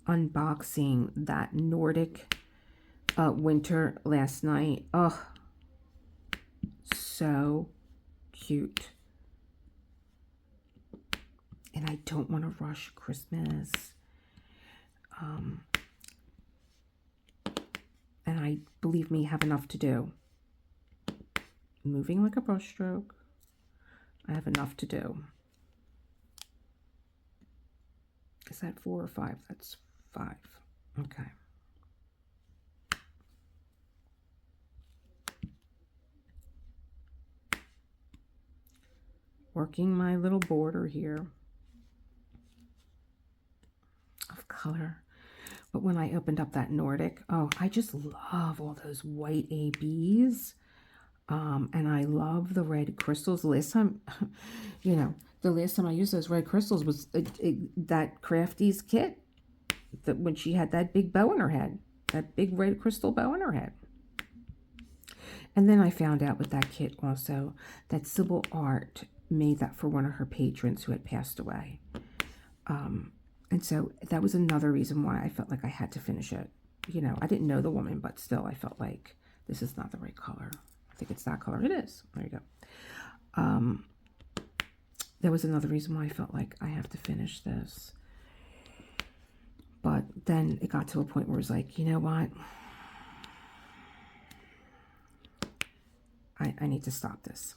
Unboxing that Nordic winter last night. Oh, so cute. And I don't want to rush Christmas. And I, believe me, have enough to do. Moving like a brush stroke. I have enough to do. Is that 4 or 5? That's 5. Okay. Working my little border here of color. But when I opened up that Nordic, oh, I just love all those white ABs. And I love the red crystals. The last time, you know, the last time I used those red crystals was that Crafty's kit. That when she had that big bow in her head. That big red crystal bow in her head. And then I found out with that kit also that Sybil Art made that for one of her patrons who had passed away. And so that was another reason why I felt like I had to finish it. You know, I didn't know the woman, but still I felt like this is not the right color. I think it's that color. It is. There you go. There was another reason why I felt like I have to finish this. But then it got to a point where it was like, you know what? I need to stop this.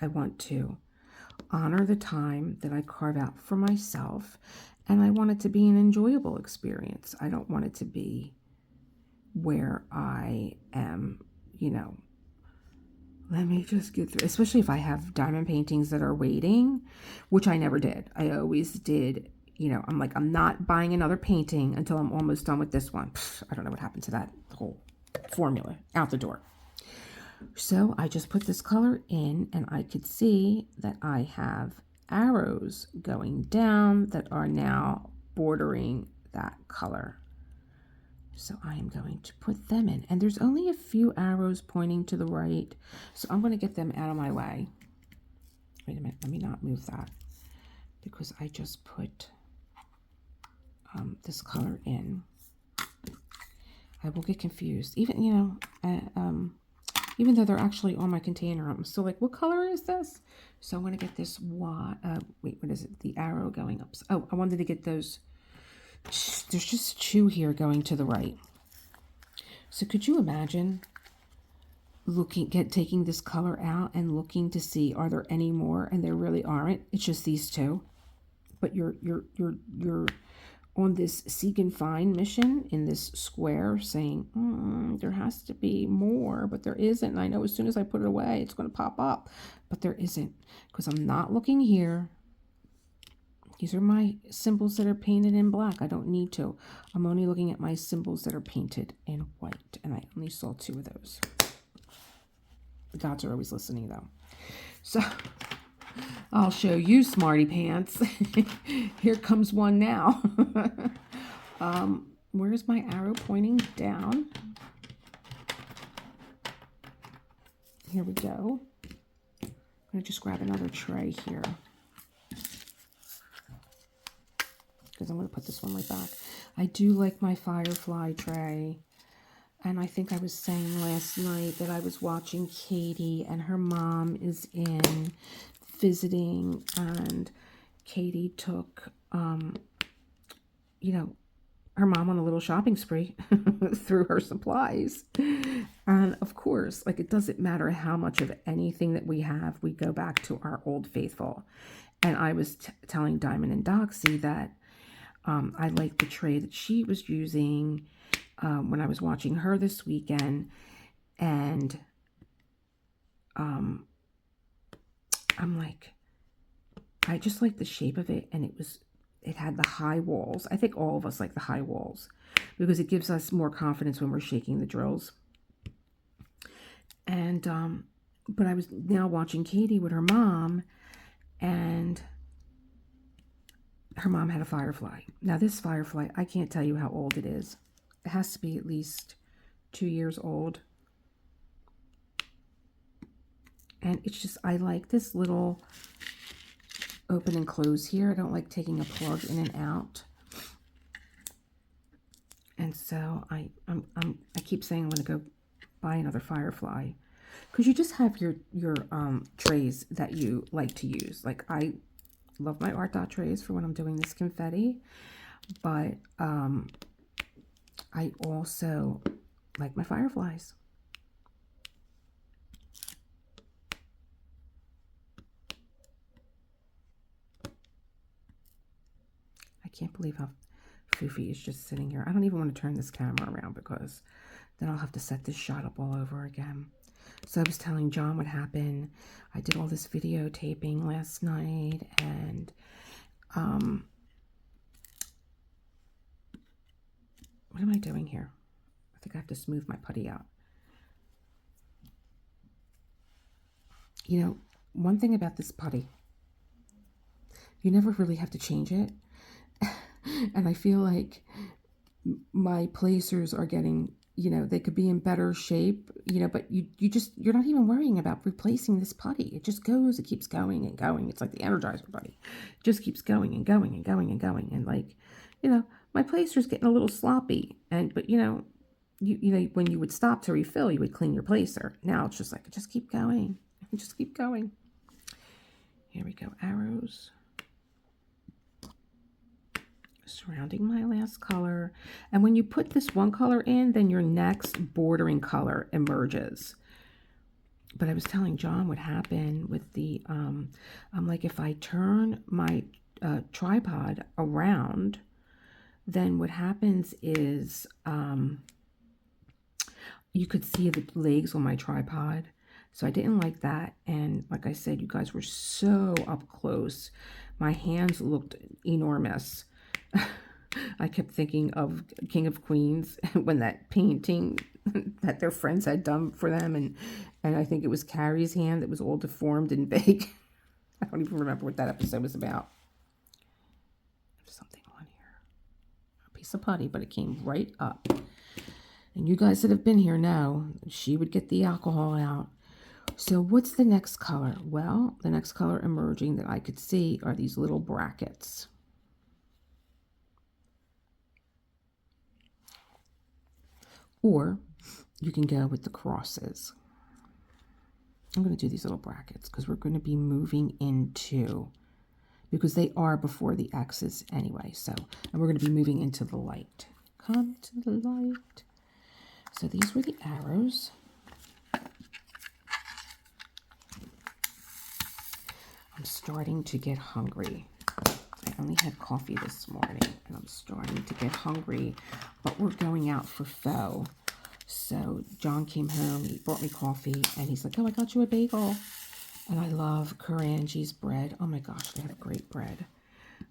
I want to honor the time that I carve out for myself, and I want it to be an enjoyable experience. I don't want it to be where I am, you know, let me just get through, especially if I have diamond paintings that are waiting, which I never did. I always did, you know, I'm like, I'm not buying another painting until I'm almost done with this one. I don't know what happened to that whole formula, out the door. So I just put this color in, and I could see that I have arrows going down that are now bordering that color. So I am going to put them in, and there's only a few arrows pointing to the right, so I'm going to get them out of my way. Wait a minute, let me not move that, because I just put this color in. I will get confused, even, you know, even though they're actually on my container, I'm still like, what color is this? So I'm going to get this, wait, what is it? The arrow going up. Oh, I wanted to get those. There's just two here going to the right. So could you imagine taking this color out and looking to see, are there any more? And there really aren't. It's just these two. But you're on this seek and find mission in this square, saying there has to be more, but there isn't. And I know as soon as I put it away, it's going to pop up, but there isn't, because I'm not looking here. These are my symbols that are painted in black. I don't need to. I'm only looking at my symbols that are painted in white, and I only saw two of those. The gods are always listening, though. So I'll show you, smarty pants. Here comes one now. Where's my arrow pointing down? Here we go. I'm going to just grab another tray here, because I'm going to put this one right back. I do like my firefly tray. And I think I was saying last night that I was watching Katie, and her mom is in visiting, and Katie took, you know, her mom on a little shopping spree through her supplies. And of course, like, it doesn't matter how much of anything that we have, we go back to our old faithful. And I was telling Diamond and Doxy that I like the tray that she was using when I was watching her this weekend. And I'm like, I just like the shape of it, and it had the high walls. I think all of us like the high walls, because it gives us more confidence when we're shaking the drills. And but I was now watching Katie with her mom, and her mom had a firefly. Now this firefly, I can't tell you how old it is. It has to be at least 2 years old. And it's just, I like this little open and close here. I don't like taking a plug in and out. And so I keep saying I'm going to go buy another firefly, because you just have your trays that you like to use. Like, I love my ARTDOT trays for when I'm doing this confetti, but I also like my fireflies. I can't believe how Foofy is just sitting here. I don't even want to turn this camera around, because then I'll have to set this shot up all over again. So I was telling John what happened. I did all this videotaping last night, and what am I doing here? I think I have to smooth my putty out. You know, one thing about this putty, you never really have to change it. And I feel like my placers are getting, you know, they could be in better shape, you know, but you're not even worrying about replacing this putty. It just goes, it keeps going and going. It's like the Energizer Bunny. It just keeps going and going and going and going. And, like, you know, my placer's getting a little sloppy. But you know, you know, when you would stop to refill, you would clean your placer. Now it's just like, just keep going. Just keep going. Here we go, arrows. surrounding my last color. And when you put this one color in, then your next bordering color emerges. But I was telling John what happened with the, I'm like, if I turn my tripod around, then what happens is you could see the legs on my tripod. So I didn't like that. And like I said, you guys were so up close. My hands looked enormous. I kept thinking of King of Queens when that painting that their friends had done for them. And I think it was Carrie's hand that was all deformed and big. I don't even remember what that episode was about. There's something on here. A piece of putty, but it came right up. And you guys that have been here know she would get the alcohol out. So what's the next color? Well, the next color emerging that I could see are these little brackets. Or you can go with the crosses. I'm going to do these little brackets because we're going to be moving into, because they are before the X's anyway. So, and we're going to be moving into the light. Come to the light. So these were the arrows. I'm starting to get hungry. I only had coffee this morning and I'm starting to get hungry, but we're going out for pho. So John came home, he brought me coffee and he's like, oh, I got you a bagel. And I love Karanji's bread. Oh my gosh, they have great bread.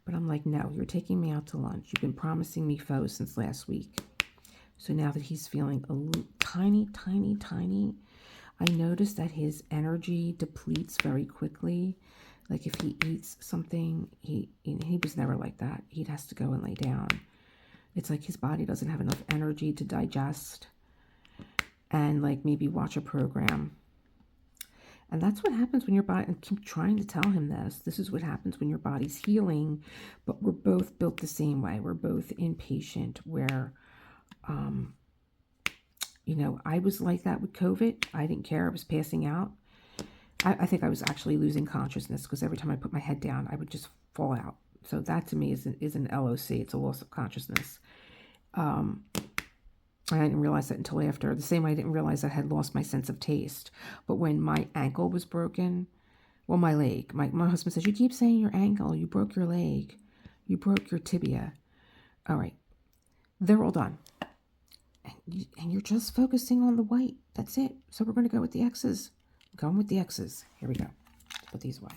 But I'm like, no, you're taking me out to lunch. You've been promising me pho since last week. So now that he's feeling a little tiny, I noticed that his energy depletes very quickly. Like if he eats something, he was never like that. He has to go and lay down. It's like his body doesn't have enough energy to digest and like maybe watch a program. And that's what happens when your body, I keep trying to tell him this. This is what happens when your body's healing, but we're both built the same way. We're both impatient where, you know, I was like that with COVID. I didn't care. I was passing out. I think I was actually losing consciousness because every time I put my head down, I would just fall out. So that to me is an LOC. It's a loss of consciousness. I didn't realize that until after. The same way I didn't realize I had lost my sense of taste. But when my ankle was broken, well, my leg, my husband says, you keep saying your ankle, you broke your leg, you broke your tibia. All right, they're all done. And you're just focusing on the white. That's it. So we're going to go with the X's. Going with the X's. Here we go. Put these away.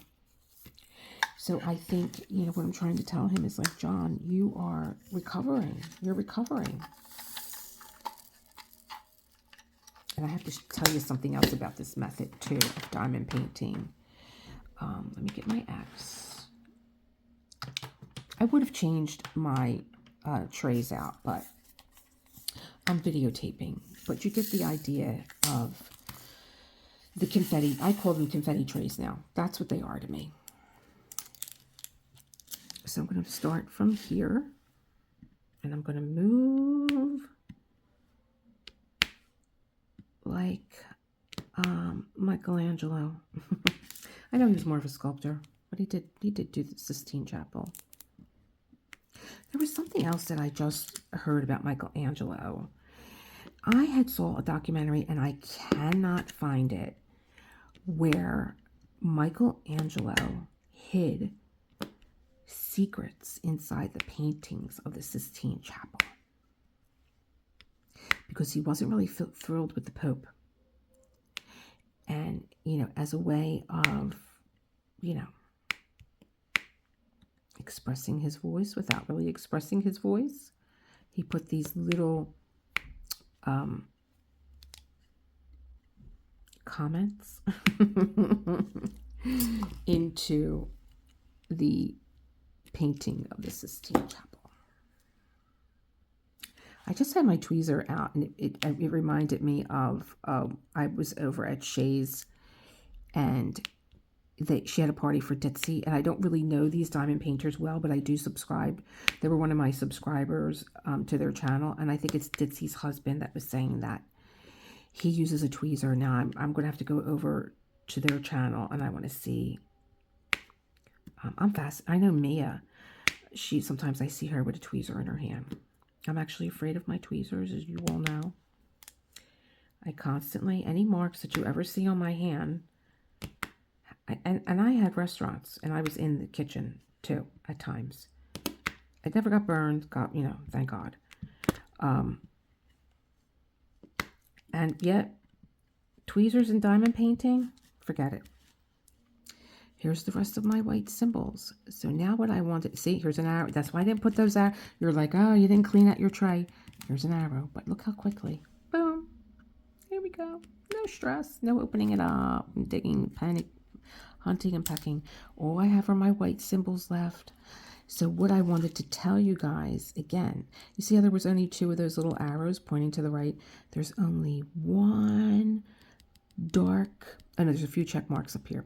So I think, you know, what I'm trying to tell him is like, John, you are recovering. You're recovering. And I have to tell you something else about this method too of diamond painting. Let me get my X. I would have changed my trays out, but I'm videotaping. But you get the idea of the confetti. I call them confetti trays now. That's what they are to me. So I'm going to start from here. And I'm going to move like Michelangelo. I know he was more of a sculptor, but he did do the Sistine Chapel. There was something else that I just heard about Michelangelo. I had saw a documentary, and I cannot find it, where Michelangelo hid secrets inside the paintings of the Sistine Chapel because he wasn't really thrilled with the Pope. And, you know, as a way of, you know, expressing his voice without really expressing his voice, he put these little comments into the painting of the Sistine Chapel. I just had my tweezer out, and it reminded me of I was over at Shay's, and she had a party for Ditsy, and I don't really know these diamond painters well, but I do subscribe. They were one of my subscribers to their channel, and I think it's Ditsy's husband that was saying that he uses a tweezer. Now I'm going to have to go over to their channel, and I want to see. I'm fast. I know Mia. sometimes I see her with a tweezer in her hand. I'm actually afraid of my tweezers, as you all know. I constantly, any marks that you ever see on my hand, and I had restaurants, and I was in the kitchen too at times. I never got burned, thank God. And yet, tweezers and diamond painting, forget it. Here's the rest of my white symbols. So now what I wanted, see, here's an arrow. That's why I didn't put those out. You're like, oh, you didn't clean out your tray. Here's an arrow, but look how quickly, boom, here we go. No stress, no opening it up, and digging, panic, hunting and pecking. All I have are my white symbols left. So what I wanted to tell you guys, again, you see how there was only 2 of those little arrows pointing to the right? There's only one dark, no, there's a few check marks up here.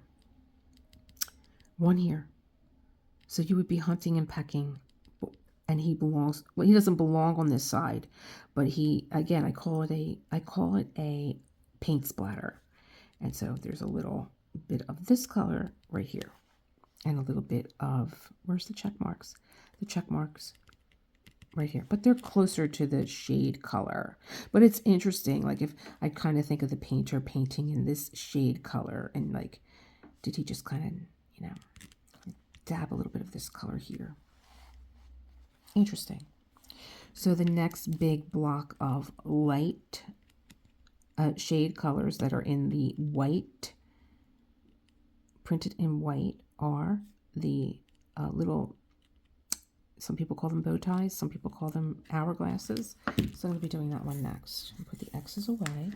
One here. So you would be hunting and pecking, and he belongs, well, he doesn't belong on this side, but he, again, I call it a paint splatter. And so there's a little bit of this color right here, and a little bit of, where's the check marks? The check marks right here, but they're closer to the shade color. But it's interesting, like if I kind of think of the painter painting in this shade color, and like, did he just kind of, dab a little bit of this color here? Interesting. So the next big block of light shade colors that are in the white, printed in white, are the little, some people call them bow ties, some people call them hourglasses. So I'm going to be doing that one next. Put the X's away.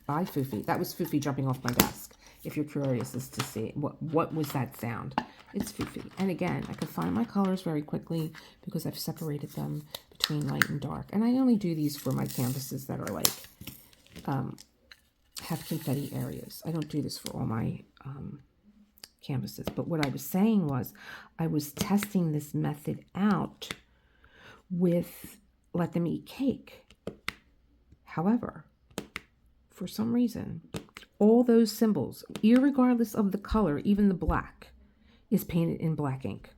Bye, Foofy. That was Foofy jumping off my desk. If you're curious as to see what was that sound, it's Foofy. And again, I can find my colors very quickly because I've separated them between light and dark. And I only do these for my canvases that are like, have confetti areas. I don't do this for all my canvases. But what I was saying was, I was testing this method out with Let Them Eat Cake. However, for some reason, all those symbols, irregardless of the color, even the black, is painted in black ink.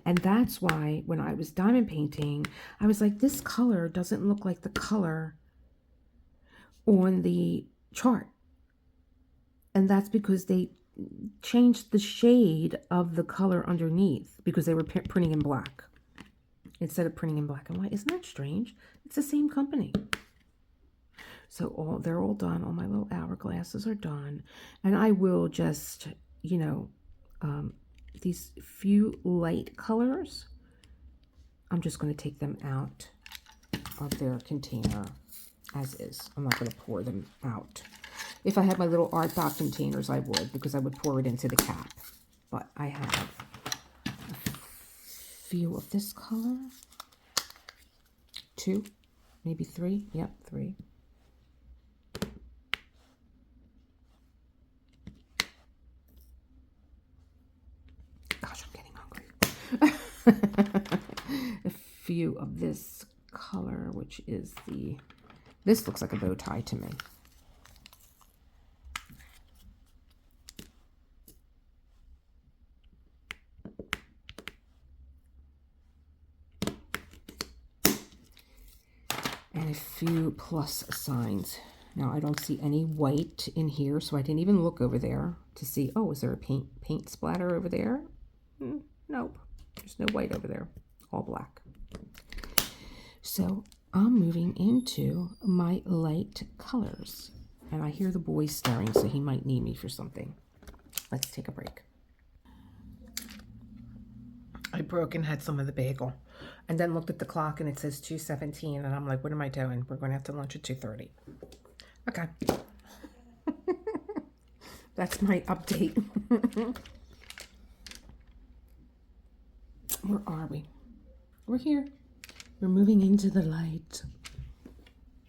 And that's why when I was diamond painting, I was like, this color doesn't look like the color on the chart. And that's because they changed the shade of the color underneath because they were printing in black instead of printing in black and white. Isn't that strange? It's the same company. So they're all done. All my little hourglasses are done. And I will just, these few light colors, I'm just going to take them out of their container as is. I'm not going to pour them out. If I had my little ARTDOT containers, I would, because I would pour it into the cap. But I have a few of this color. 2, maybe 3. Yep, 3. Gosh, I'm getting hungry. A few of this color, which is this looks like a bow tie to me. And a few plus signs. Now I don't see any white in here, so I didn't even look over there to see, oh, is there a paint splatter over there? Nope, there's no white over there, all black. So I'm moving into my light colors. And I hear the boy stirring, so he might need me for something. Let's take a break. I broke and had some of the bagel. And then looked at the clock and it says 2:17. And I'm like, what am I doing? We're going to have to lunch at 2:30. Okay. That's my update. Where are we? We're here. We're moving into the light.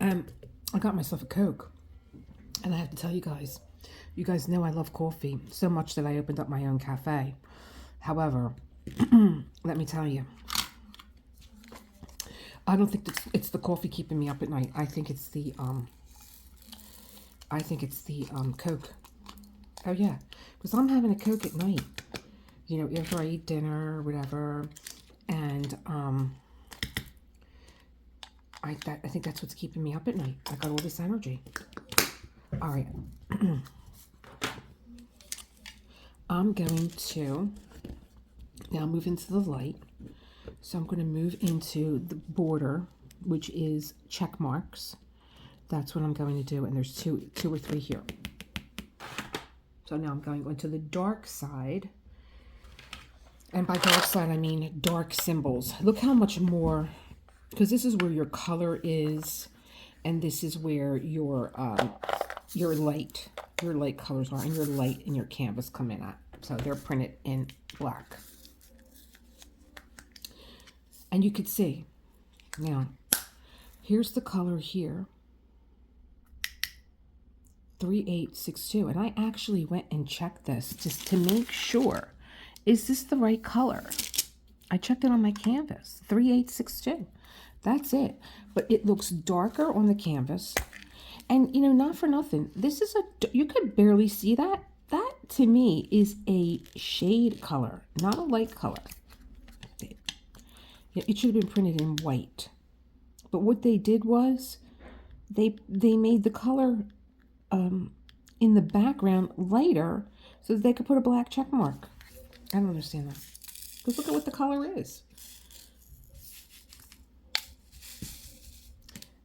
I got myself a Coke. And I have to tell you guys know I love coffee so much that I opened up my own cafe. However, let me tell you, I don't think it's the coffee keeping me up at night. I think it's the Coke. Oh yeah, because I'm having a Coke at night, you know, after I eat dinner or whatever, and I think that's what's keeping me up at night. I got all this energy. All right. I'm going to now move into the light. So I'm going to move into the border, which is check marks. That's what I'm going to do. And there's two or three here. So now I'm going into the dark side. And by dark side, I mean dark symbols. Look how much more, because this is where your color is, and this is where your light colors are, and your light and your canvas come in at. So they're printed in black. And you could see, now, here's the color here, 3862. And I actually went and checked this just to make sure, is this the right color? I checked it on my canvas, 3862. That's it. But it looks darker on the canvas. And, you know, not for nothing, this is you could barely see that. That, to me, is a shade color, not a light color. It should have been printed in white. But what they did was, they made the color in the background lighter so that they could put a black check mark. I don't understand that. Because look at what the color is.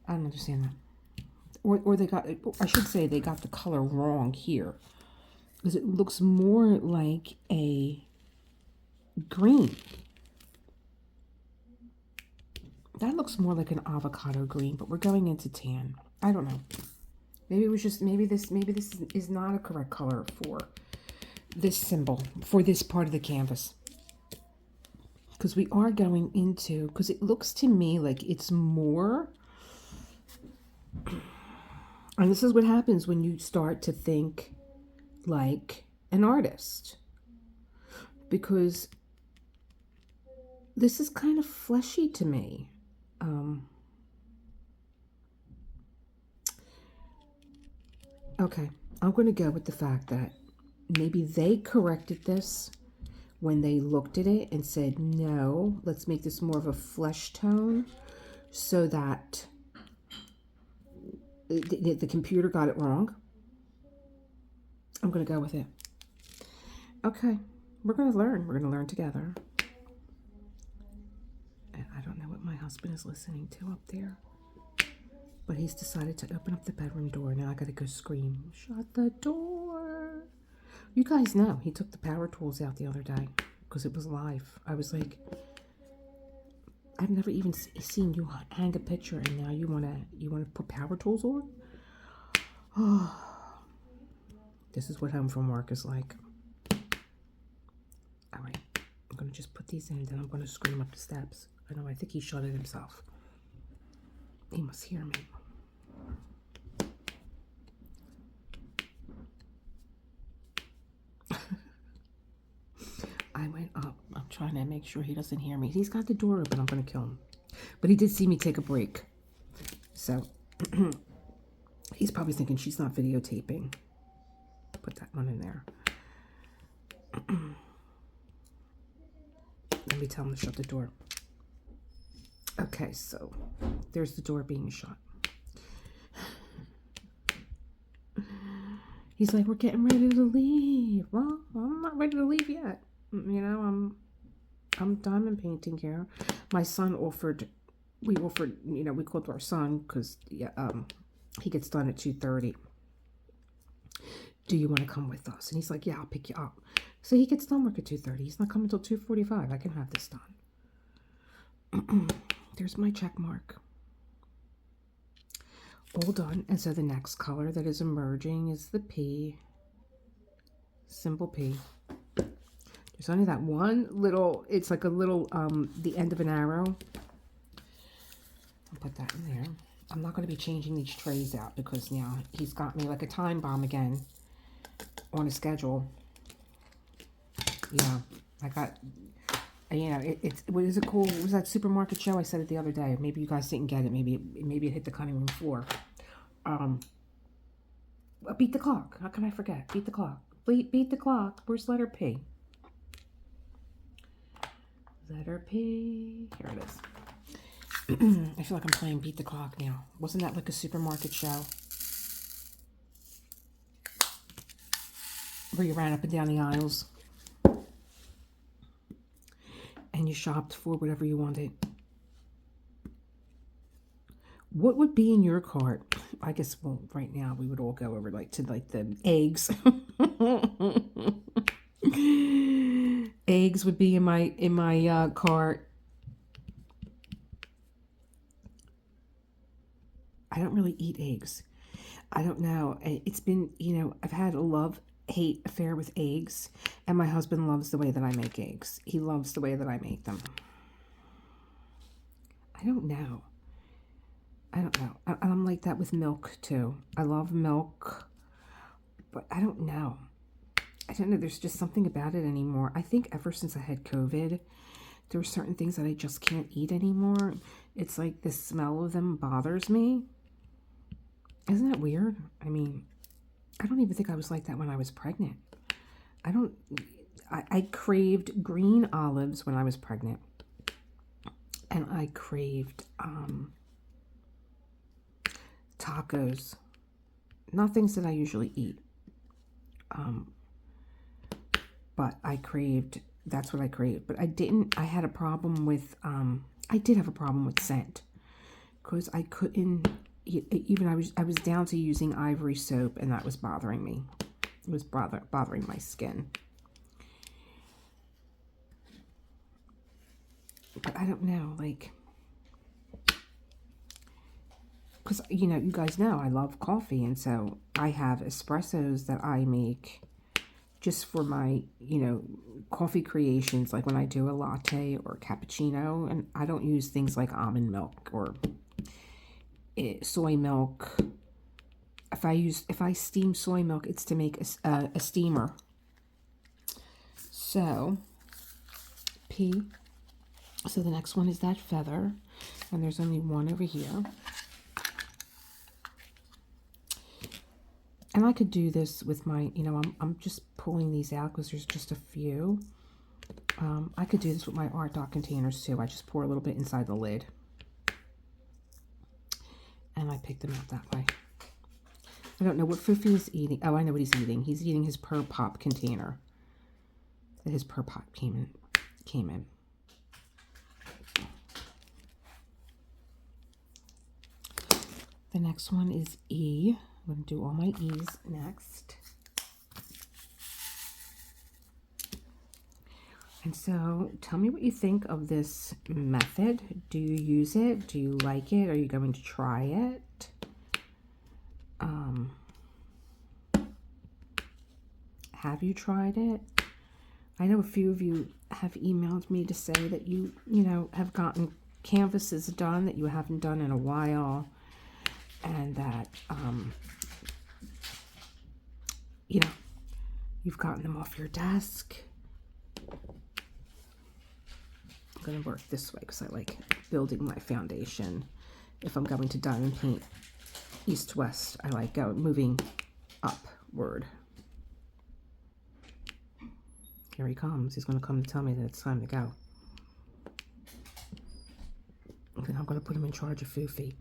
I don't understand that. Or they got, I should say they got the color wrong here. Because it looks more like a green. That looks more like an avocado green, but we're going into tan. I don't know. Maybe it was just, maybe this is not a correct color for this symbol, for this part of the canvas. Because we are going into, because it looks to me like it's more, and this is what happens when you start to think like an artist. Because this is kind of fleshy to me. Okay, I'm going to go with the fact that maybe they corrected this when they looked at it and said, no, let's make this more of a flesh tone, so that the computer got it wrong. I'm going to go with it. Okay, we're going to learn. We're going to learn together. And I don't know what my husband is listening to up there, but he's decided to open up the bedroom door. Now I got to go scream, shut the door. You guys know he took the power tools out the other day because it was live. I was like, I've never even seen you hang a picture, and now you want to put power tools on? Oh, this is what home from work is like. All right, I'm going to just put these in, and then I'm going to scream up the steps. I know, I think he shut it himself. He must hear me. I went up. I'm trying to make sure he doesn't hear me. He's got the door open. I'm going to kill him. But he did see me take a break. So he's probably thinking she's not videotaping. Put that one in there. Let me tell him to shut the door. Okay, so there's the door being shut. He's like, we're getting ready to leave. Well, I'm not ready to leave yet. You know, I'm diamond painting here. My son offered, we called our son because he gets done at 2:30. Do you want to come with us? And he's like, yeah, I'll pick you up. So he gets done work at 2:30. He's not coming until 2:45. I can have this done. There's my check mark. All done. And so the next color that is emerging is the P. Symbol P. There's only that one little, it's like a little, the end of an arrow. I'll put that in there. I'm not going to be changing these trays out because now he's got me like a time bomb again on a schedule. Yeah, I got, you know, it's, what is it called? What was that supermarket show? I said it the other day. Maybe you guys didn't get it. Maybe it hit the cutting room floor. Beat the clock. How can I forget? Beat the clock. Beat the clock. Where's letter P? Letter P. Here it is. I feel like I'm playing Beat the Clock now. Wasn't that like a supermarket show? Where you ran up and down the aisles and you shopped for whatever you wanted. What would be in your cart? I guess, well, right now we would all go over like to like the eggs. Eggs would be in my cart. I don't really eat eggs. I don't know. It's been, you know, I've had a love-hate affair with eggs, and my husband loves the way that I make eggs. He loves the way that I make them. I don't know. I'm like that with milk, too. I love milk, but I don't know. There's just something about it anymore. I think ever since I had COVID, there are certain things that I just can't eat anymore. It's like the smell of them bothers me. Isn't that weird? I mean, I don't even think I was like that when I was pregnant. I craved green olives when I was pregnant. And I craved tacos. Not things that I usually eat. But that's what I craved. But I had a problem with, I did have a problem with scent. Because I couldn't, even I was down to using ivory soap, and that was bothering me. It was bothering my skin. But I don't know, like, because, you know, you guys know I love coffee, and so I have espressos that I make just for my, you know, coffee creations, like when I do a latte or cappuccino, and I don't use things like almond milk or soy milk. If I steam soy milk, it's to make a steamer. So, P. So the next one is that feather, and there's only one over here. And I could do this with my, you know, I'm just pulling these out because there's just a few. I could do this with my ARTDOT containers too. I just pour a little bit inside the lid. And I pick them out that way. I don't know what Fufi is eating. Oh, I know what he's eating. He's eating his Per Pop container that his Per Pop came in. The next one is E. I'm going to do all my E's next. And so, tell me what you think of this method. Do you use it? Do you like it? Are you going to try it? Have you tried it? I know a few of you have emailed me to say that you know, have gotten canvases done that you haven't done in a while. And that, you know, you've gotten them off your desk. I'm going to work this way because I like building my foundation. If I'm going to diamond paint east-west, I like moving upward. Here he comes. He's going to come and tell me that it's time to go. And then I'm going to put him in charge of Fufi.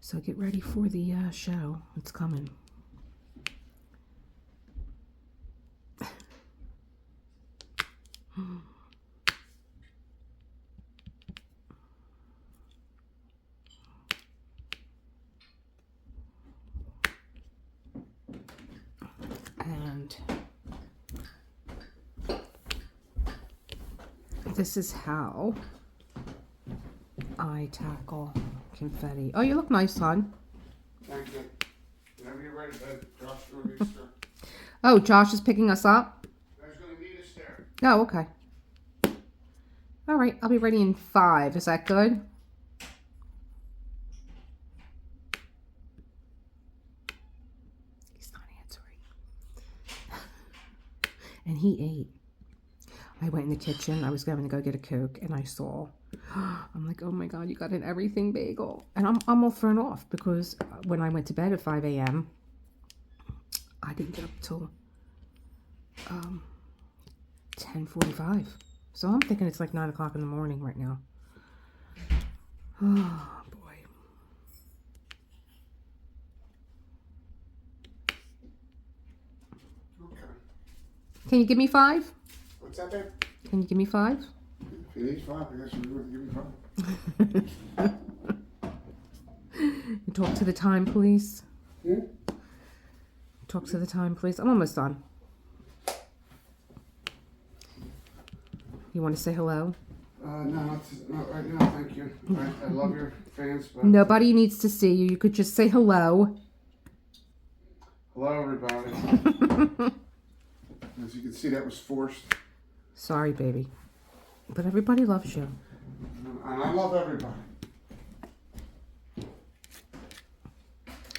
So get ready for the show. It's coming. And this is how I tackle confetti. Oh, you look nice, hon. Thank you. Whenever you're ready, Josh will meet us there. Oh, Josh is picking us up? He's going to meet us there. Oh, okay. All right, I'll be ready in 5. Is that good? He's not answering. And he ate. I went in the kitchen. I was going to go get a Coke, and I saw. I'm like, oh my God, you got an everything bagel. And I'm all thrown off because when I went to bed at 5 a.m., I didn't get up till 10:45. So I'm thinking it's like 9 o'clock in the morning right now. Oh boy. Okay. Can you give me 5? What's that, babe? Can you give me 5? If you need 5, I guess you're going to give me 5. You talk to the time, please. Hmm? Talk to the time, please. I'm almost done. You want to say hello? No, not right now, thank you. I love your fans, but... Nobody needs to see you. You could just say hello. Hello, everybody. As you can see, that was forced. Sorry, baby. But everybody loves you. And I love everybody.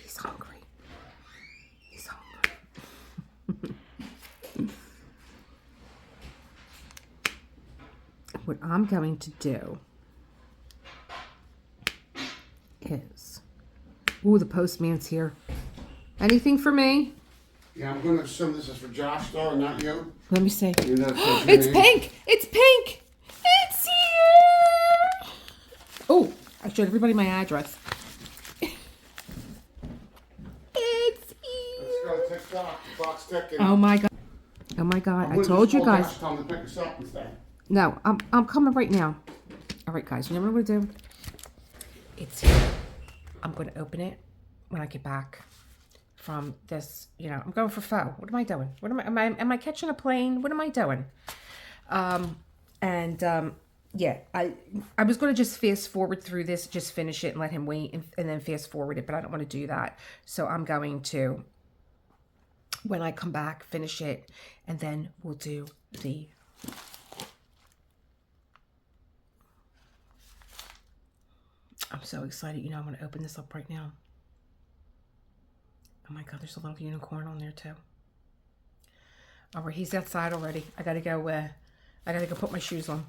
He's hungry. He's hungry. What I'm going to do is... Ooh, the postman's here. Anything for me? Yeah, I'm going to assume this is for Josh, though, and not you. Let me see. You know, It's pink! It's pink! It's here! Oh, I showed everybody my address. It's here! Let's go TikTok. The clock's ticking. Oh my god. Oh my god. I told you guys. Tell him to pick us up instead. No, I'm coming right now. All right, guys. You know what I'm going to do? It's here. I'm going to open it when I get back from this. You know, I'm going for pho. What am I doing? What am I catching a plane? What am I doing? Yeah, I was going to just fast forward through this, just finish it and let him wait and then fast forward it, but I don't want to do that. So I'm going to, when I come back, finish it, and then we'll do the... I'm so excited. You know, I'm going to open this up right now. Oh my God, there's a little unicorn on there too. All right, he's outside already. I got to go put my shoes on.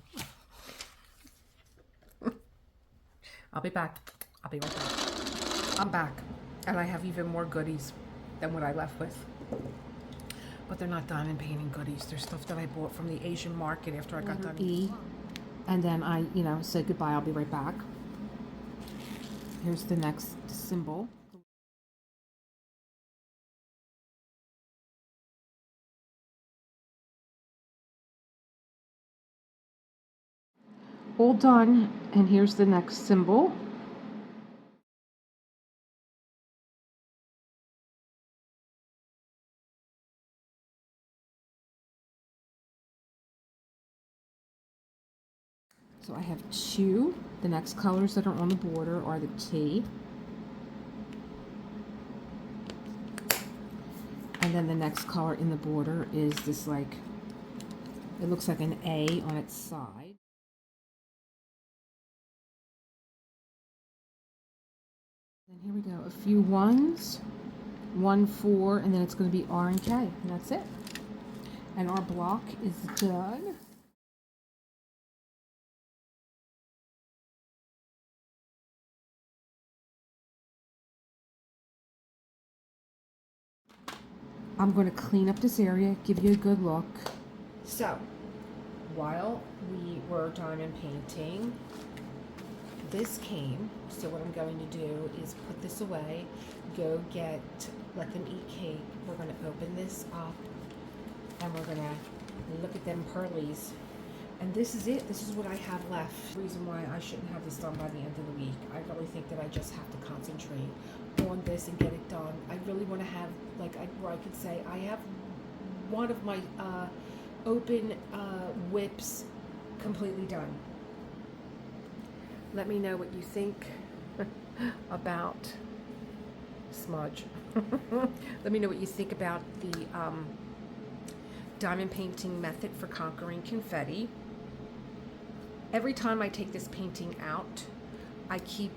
I'll be back. I'll be right back. I'm back. And I have even more goodies than what I left with. But they're not diamond painting goodies. They're stuff that I bought from the Asian market after I got done. E. And then I, said goodbye. I'll be right back. Here's the next symbol. All done. And here's the next symbol. So I have 2. The next colors that are on the border are the T. And then the next color in the border is this, like, it looks like an A on its side. And here we go. A few 1s, 1, 4, and then it's going to be R and K. And that's it. And our block is done. I'm going to clean up this area, give you a good look. So, while we were diamond painting, this came. So what I'm going to do is put this away, let them eat cake. We're going to open this up, and we're going to look at them pearlies. And this is it. This is what I have left. The reason why I shouldn't have this done by the end of the week. I really think that I just have to concentrate on this and get it done. I really want to have, where I could say, I have one of my open WIPs completely done. Let me know what you think about smudge. Let me know what you think about the diamond painting method for conquering confetti. Every time I take this painting out, I keep,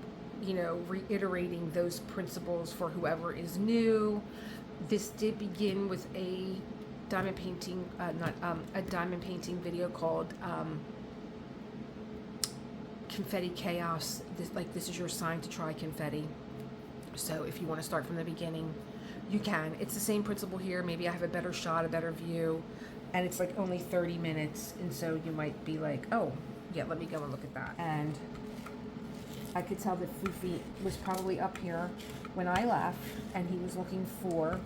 reiterating those principles for whoever is new. This did begin with a diamond painting, a diamond painting video called Confetti Chaos. This is your sign to try confetti. So if you want to start from the beginning, You can. It's the same principle here. Maybe I have a better shot, a better view, and it's like only 30 minutes. And so you might be like, oh, yeah, let me go and look at that. And I could tell that Fufi was probably up here when I left, and he was looking for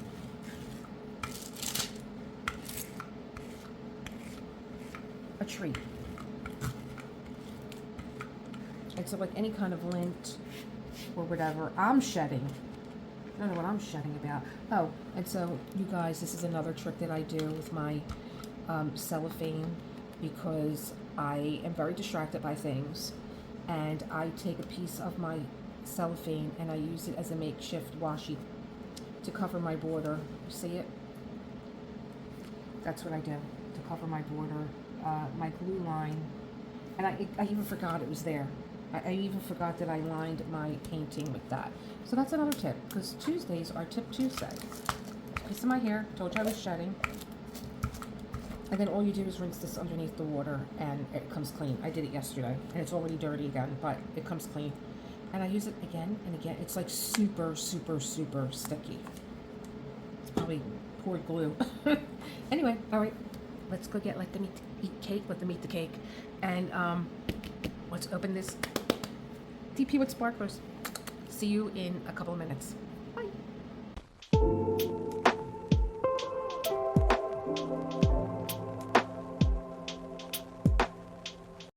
a treat. And so like any kind of lint or whatever, I'm shedding. I don't know what I'm shedding about. Oh, and so you guys, this is another trick that I do with my cellophane, because I am very distracted by things, and I take a piece of my cellophane and I use it as a makeshift washi to cover my border. You see it? That's what I do to cover my border, my glue line. And I even forgot it was there. I even forgot that I lined my painting with that. So that's another tip, because Tuesdays are Tip Tuesday. Piece of my hair, told you I was shedding. And then all you do is rinse this underneath the water and it comes clean. I did it yesterday and it's already dirty again, but it comes clean. And I use it again and again. It's like super, super, super sticky. It's probably poured glue. Anyway, all right, let's go let them eat cake, let them eat the cake. And let's open this DP with sparklers. See you in a couple of minutes. Bye.